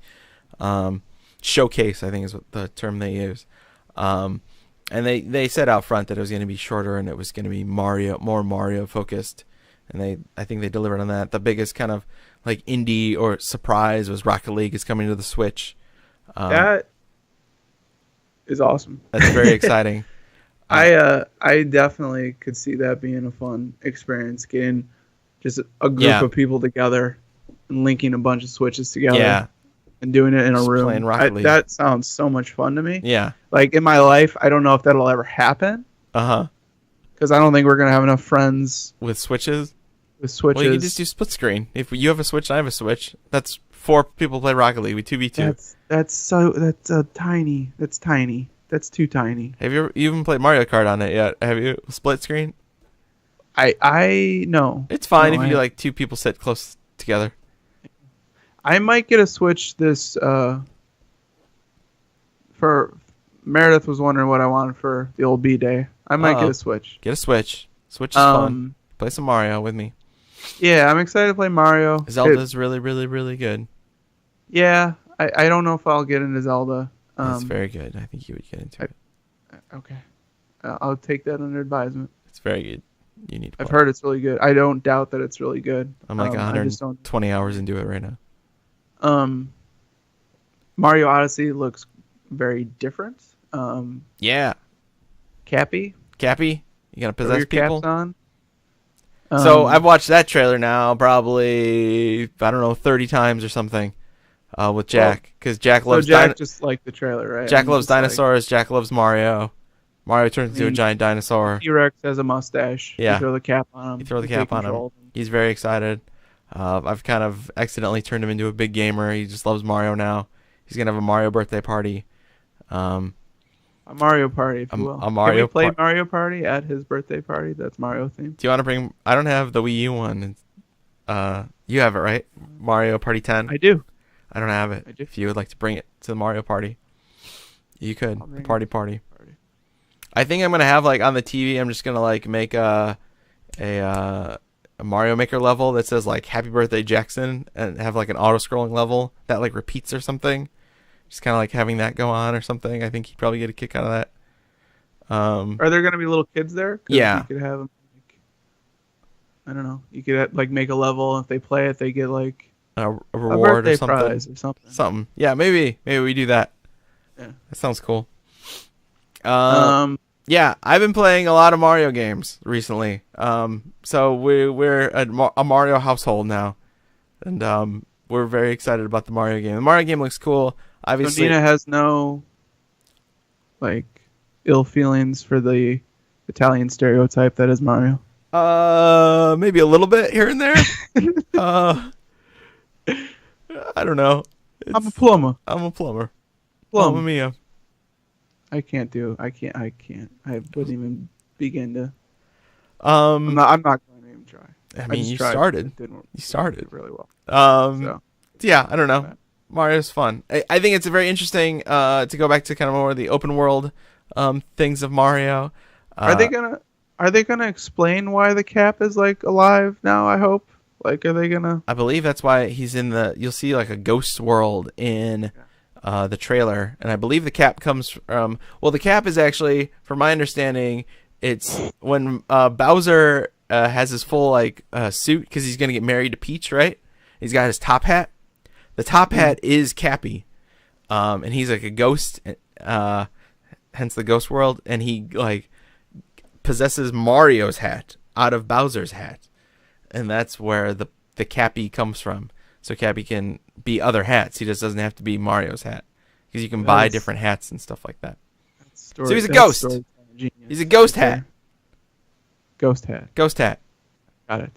Showcase, I think, is what the term they use. And they said out front that it was going to be shorter and it was going to be more Mario focused. And I think they delivered on that. The biggest kind of like indie or surprise was Rocket League is coming to the Switch. That is awesome. That's very exciting. I definitely could see that being a fun experience, getting just a group of people together and linking a bunch of Switches together and doing it in a room. Playing Rocket League. That sounds so much fun to me. Yeah. Like in my life, I don't know if that'll ever happen. Because I don't think we're going to have enough friends with Switches. With Switches. Well, you can just do split screen. If you have a Switch and I have a Switch, that's 4 people play Rocket League. We 2v2. That's tiny. That's tiny. That's too tiny. Have you even played Mario Kart on it yet? Have you split screen? I no. It's fine if you like 2 people sit close together. I might get a Switch this for Meredith was wondering what I wanted for the old B-Day. I might get a Switch. Get a Switch. Switch is fun. Play some Mario with me. Yeah, I'm excited to play Mario. Zelda's really, really, really good. Yeah, I don't know if I'll get into Zelda. It's very good. I think you would get into it. Okay. I'll take that under advisement. It's very good. You need to play. I've heard it's really good. I don't doubt that it's really good. I'm like 120 hours into it right now. Mario Odyssey looks very different. Yeah. Cappy? You gotta possess people? Caps on? So I've watched that trailer now probably, I don't know, 30 times or something with Jack. Because Jack loves Jack just liked the trailer, right? Jack loves dinosaurs. Jack loves Mario. Mario turns into a giant dinosaur. T-Rex has a mustache. Yeah. You throw the cap on him. He's very excited. I've kind of accidentally turned him into a big gamer. He just loves Mario now. He's going to have a Mario birthday party. A Mario Party, if you will. A Mario Can we play Mario Party at his birthday party? That's Mario themed. Do you want to bring... I don't have the Wii U one. You have it, right? Mario Party 10? I do. I don't have it. I do. If you would like to bring it to the Mario Party, you could. The party. I think I'm going to have, like, on the TV, I'm just going to, like, make a Mario Maker level that says, like, Happy Birthday Jackson, and have, like, an auto-scrolling level that, like, repeats or something. Just kind of like having that go on or something. I think he'd probably get a kick out of that. Are there going to be little kids there? Yeah. You could have them, I don't know. You could like make a level, and if they play it, they get like a reward or something. Prize or something. Something. Yeah, maybe we do that. Yeah. That sounds cool. Yeah, I've been playing a lot of Mario games recently. So we're a Mario household now, and we're very excited about the Mario game. The Mario game looks cool. Obviously, Nina has no like ill feelings for the Italian stereotype that is Mario. Maybe a little bit here and there. I don't know. I'm a plumber. Mamma mia. I can't. I wouldn't even begin to. I'm not going to even try. I mean, you started. You started really well. Yeah, I don't know. Mario's fun. I think it's very interesting to go back to kind of more of the open world things of Mario. Are they gonna explain why the cap is like alive now? I hope. Like, are they gonna? I believe that's why he's in the. You'll see like a ghost world in the trailer, and I believe the cap comes from. Well, the cap is actually, from my understanding, it's when Bowser has his full like suit because he's gonna get married to Peach, right? He's got his top hat. The top hat is Cappy, and he's like a ghost, hence the ghost world, and he like possesses Mario's hat out of Bowser's hat, and that's where the Cappy comes from. So Cappy can be other hats. He just doesn't have to be Mario's hat because you can buy different hats and stuff like that. So he's a ghost. He's a ghost hat. Ghost hat. Ghost hat. Got it.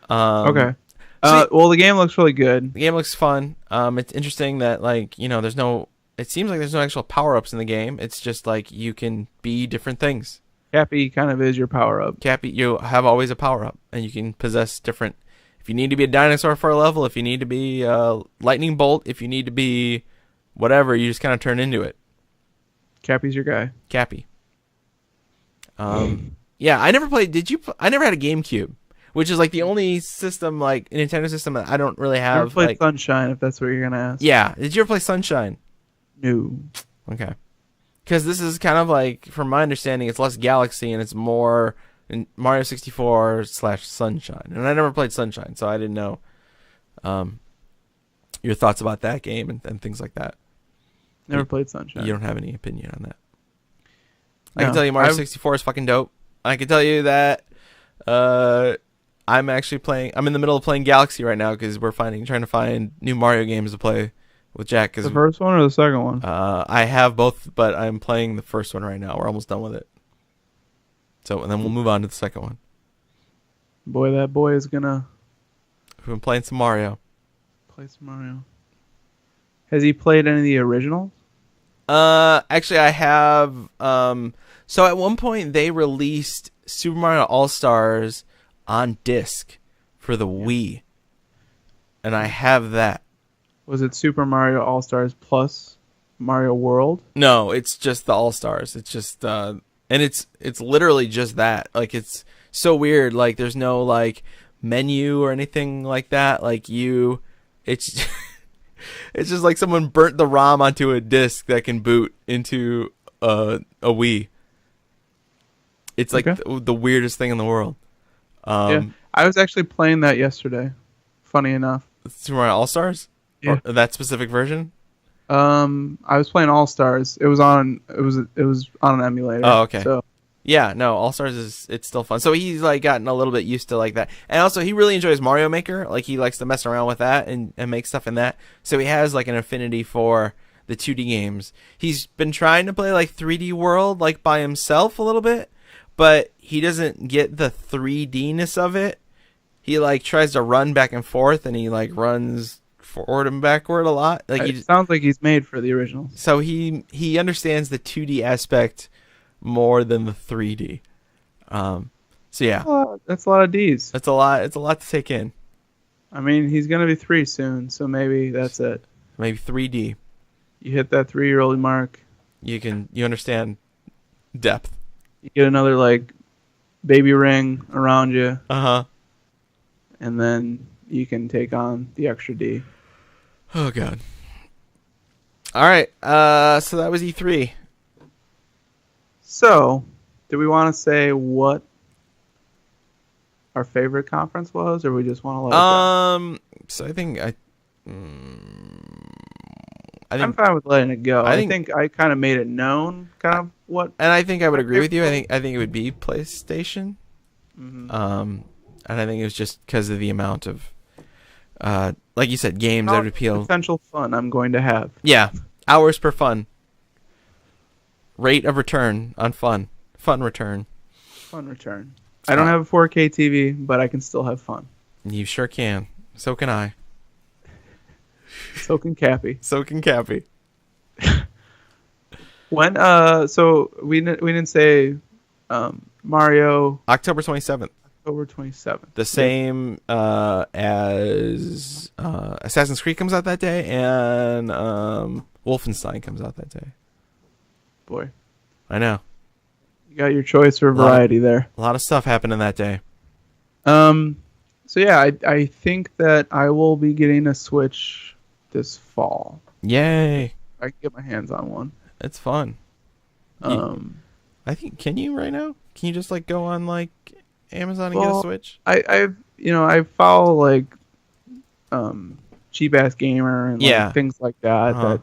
Okay. Well, the game looks really good. The game looks fun. It's interesting that, like, you know, it seems like there's no actual power-ups in the game. It's just, like, you can be different things. Cappy kind of is your power-up. Cappy, you have always a power-up, and you can possess different... If you need to be a dinosaur for a level, if you need to be a lightning bolt, if you need to be whatever, you just kind of turn into it. Cappy's your guy. Cappy. Yeah, I never played... I never had a GameCube. which is like the only system, like Nintendo system, that I don't really Never have. played Like, Sunshine, if that's what you're gonna ask. yeah, did you ever play Sunshine? No. Okay, because this is kind of like, from my understanding, it's less Galaxy and it's more in Mario 64 / Sunshine, and I never played Sunshine, so I didn't know your thoughts about that game and things like that. Never played Sunshine. You don't have any opinion on that. I No, can tell you Mario 64 is fucking dope. I can tell you that I'm actually playing. I'm in the middle of playing Galaxy right now because we're trying to find new Mario games to play with Jack. Cause the first one or the second one? I have both, but I'm playing the first one right now. We're almost done with it. So, and then we'll move on to the second one. Boy, that boy is gonna We've been playing some Mario. play some Mario. Has he played any of the originals? Actually, I have. So at one point they released Super Mario All-Stars on disc for the Wii, and I have that. Was it Super Mario All-Stars plus Mario World? No, it's just the All-Stars. It's just and it's literally just that. Like, it's so weird. Like, there's no like menu or anything like that. Like, it's it's just like someone burnt the ROM onto a disc that can boot into a Wii. It's like the weirdest thing in the world. Yeah, I was actually playing that yesterday. Funny enough. Super Mario All-Stars? Yeah. Or that specific version? I was playing All-Stars. It was on an emulator. Oh, okay. So Yeah, no, All-Stars it's still fun. So he's like gotten a little bit used to like that. And also he really enjoys Mario Maker. Like, he likes to mess around with that and make stuff in that. So he has like an affinity for the 2D games. He's been trying to play like 3D World like by himself a little bit, but he doesn't get the 3D-ness of it. He like tries to run back and forth, and he like runs forward and backward a lot. Like, it sounds like he's made for the originals. So he understands the 2D aspect more than the 3D. So yeah, That's a lot of D's. it's a lot to take in. I mean, he's gonna be 3 soon, so maybe that's it. Maybe 3D. You hit that 3-year-old mark. You understand depth. You get another like baby ring around you, and then you can take on the extra D. Oh god. All right. So that was E3. So, do we want to say what our favorite conference was, or we just want to let it go? So I think I'm fine with letting it go. I I think I kind of made it known, kind of what. and I think I would agree with you. I think it would be PlayStation. Mm-hmm. And I think it was just because of the amount of, like you said, games that would appeal. Potential fun I'm going to have. Yeah, hours per fun. Rate of return on fun. Fun return. Fun return. I don't have a 4K TV, but I can still have fun. You sure can. So can I. So can Cappy. So can Cappy. When so we didn't say Mario October 27th. October 27th. The same as Assassin's Creed comes out that day, and Wolfenstein comes out that day. Boy, I know. you got your choice for variety there. A lot of stuff happening that day. So yeah, I think that I will be getting a Switch this fall. Yay! I can get my hands on one. It's fun. I think, can you right now? Can you just like go on like Amazon and get a Switch? I follow like Cheap Ass Gamer and like, things like that. That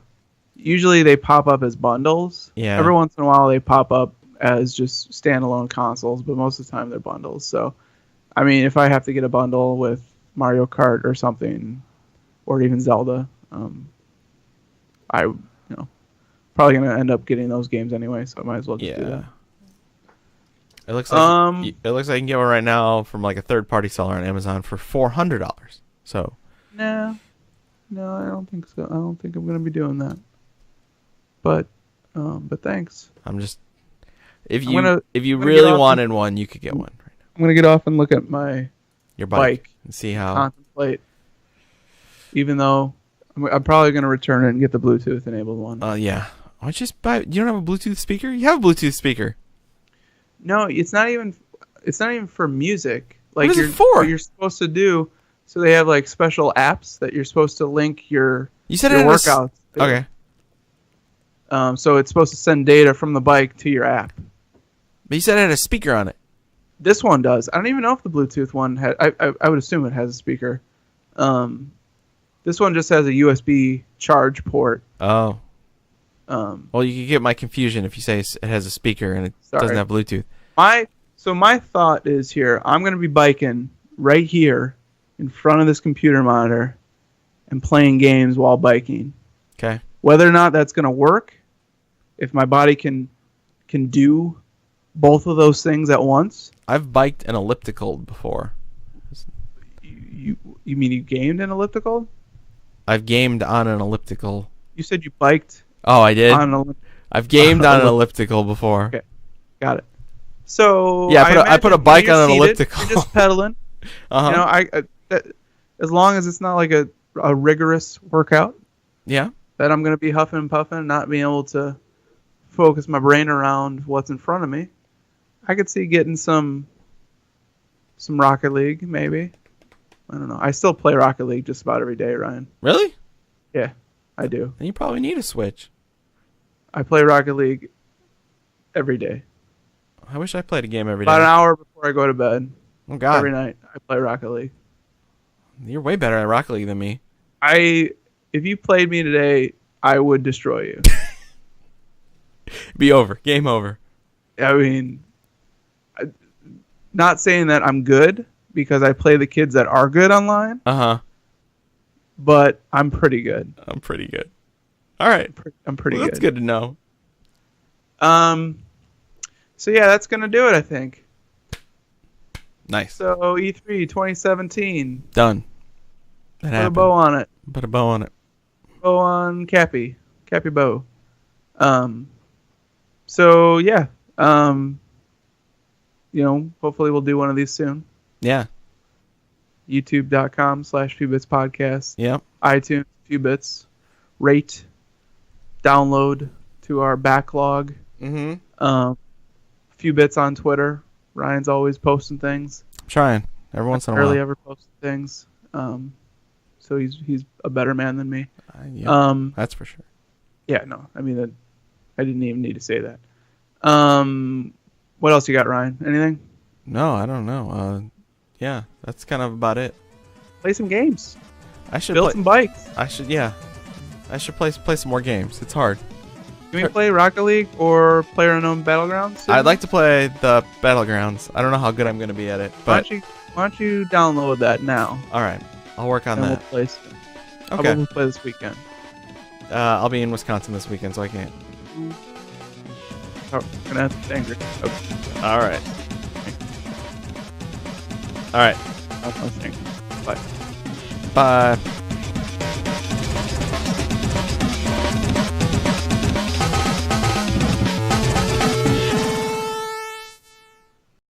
usually they pop up as bundles. Yeah. Every once in a while they pop up as just standalone consoles, but most of the time they're bundles. So, I mean, if I have to get a bundle with Mario Kart or something, or even Zelda, probably gonna end up getting those games anyway. So I might as well just do that. It looks like you can get one right now from like a third-party seller on Amazon for $400. So. No, I don't think so. I don't think I'm gonna be doing that. But thanks. I'm just, if you really wanted one, you could get one right now. I'm gonna get off and look at your bike and see how. Contemplate. Even though I'm probably gonna return it and get the Bluetooth enabled one. Yeah. Why don't you just buy? You don't have a Bluetooth speaker? You have a Bluetooth speaker. No, it's not even for music. Like what is it for? What you're supposed to do. So they have like special apps that you're supposed to link your workouts. Okay. So it's supposed to send data from the bike to your app. But you said it had a speaker on it. This one does. I don't even know if the Bluetooth one had. I would assume it has a speaker. This one just has a USB charge port. Oh. Well, you could get my confusion if you say it has a speaker and it doesn't have Bluetooth. So my thought is here. I'm going to be biking right here in front of this computer monitor and playing games while biking. Okay. Whether or not that's going to work, if my body can do both of those things at once. I've biked an elliptical before. You mean you gamed an elliptical? I've gamed on an elliptical. You said you biked. Oh, I did? On I've gamed on an elliptical before. Okay. Got it. So yeah, I put a bike on an elliptical. You're just pedaling. Uh-huh. You know, as long as it's not like a rigorous workout. Yeah. That I'm going to be huffing and puffing, not being able to focus my brain around what's in front of me. I could see getting some Rocket League, maybe. I don't know. I still play Rocket League just about every day, Ryan. Really? Yeah, I do. Then you probably need a Switch. I play Rocket League every day. I wish I played a game every day. About an hour before I go to bed. Oh, God. Every night I play Rocket League. You're way better at Rocket League than me. If you played me today, I would destroy you. Be over. Game over. I mean, not saying that I'm good because I play the kids that are good online. Uh-huh. But I'm pretty good. I'm pretty good. All right. I'm pretty good. That's good to know. So yeah, that's gonna do it, I think. Nice. So E3 2017. Done. Put a bow on it. Put a bow on it. Bow on Cappy bow. So yeah. Hopefully we'll do one of these soon. Yeah. YouTube.com/fewbitspodcast. Yep. iTunes, Fewbits. Rate. Download to our backlog. Mm-hmm. Few Bits on Twitter. Ryan's always posting things. I'm trying. Every once in a while. Barely ever posting things. So he's a better man than me. Yeah, that's for sure. Yeah, no. I mean, I didn't even need to say that. What else you got, Ryan? Anything? No, I don't know. Yeah, that's kind of about it. Play some games. I should build some bikes. I should play some more games. It's hard. Can we play Rocket League or PlayerUnknown Battlegrounds soon? I'd like to play the Battlegrounds. I don't know how good I'm going to be at it, but why don't you download that now? All right, I'll work on that. We'll play soon. Okay. We'll play this weekend. I'll be in Wisconsin this weekend, so I can't. Oh, gonna have to be angry. Okay. All right. All right. Bye. Bye.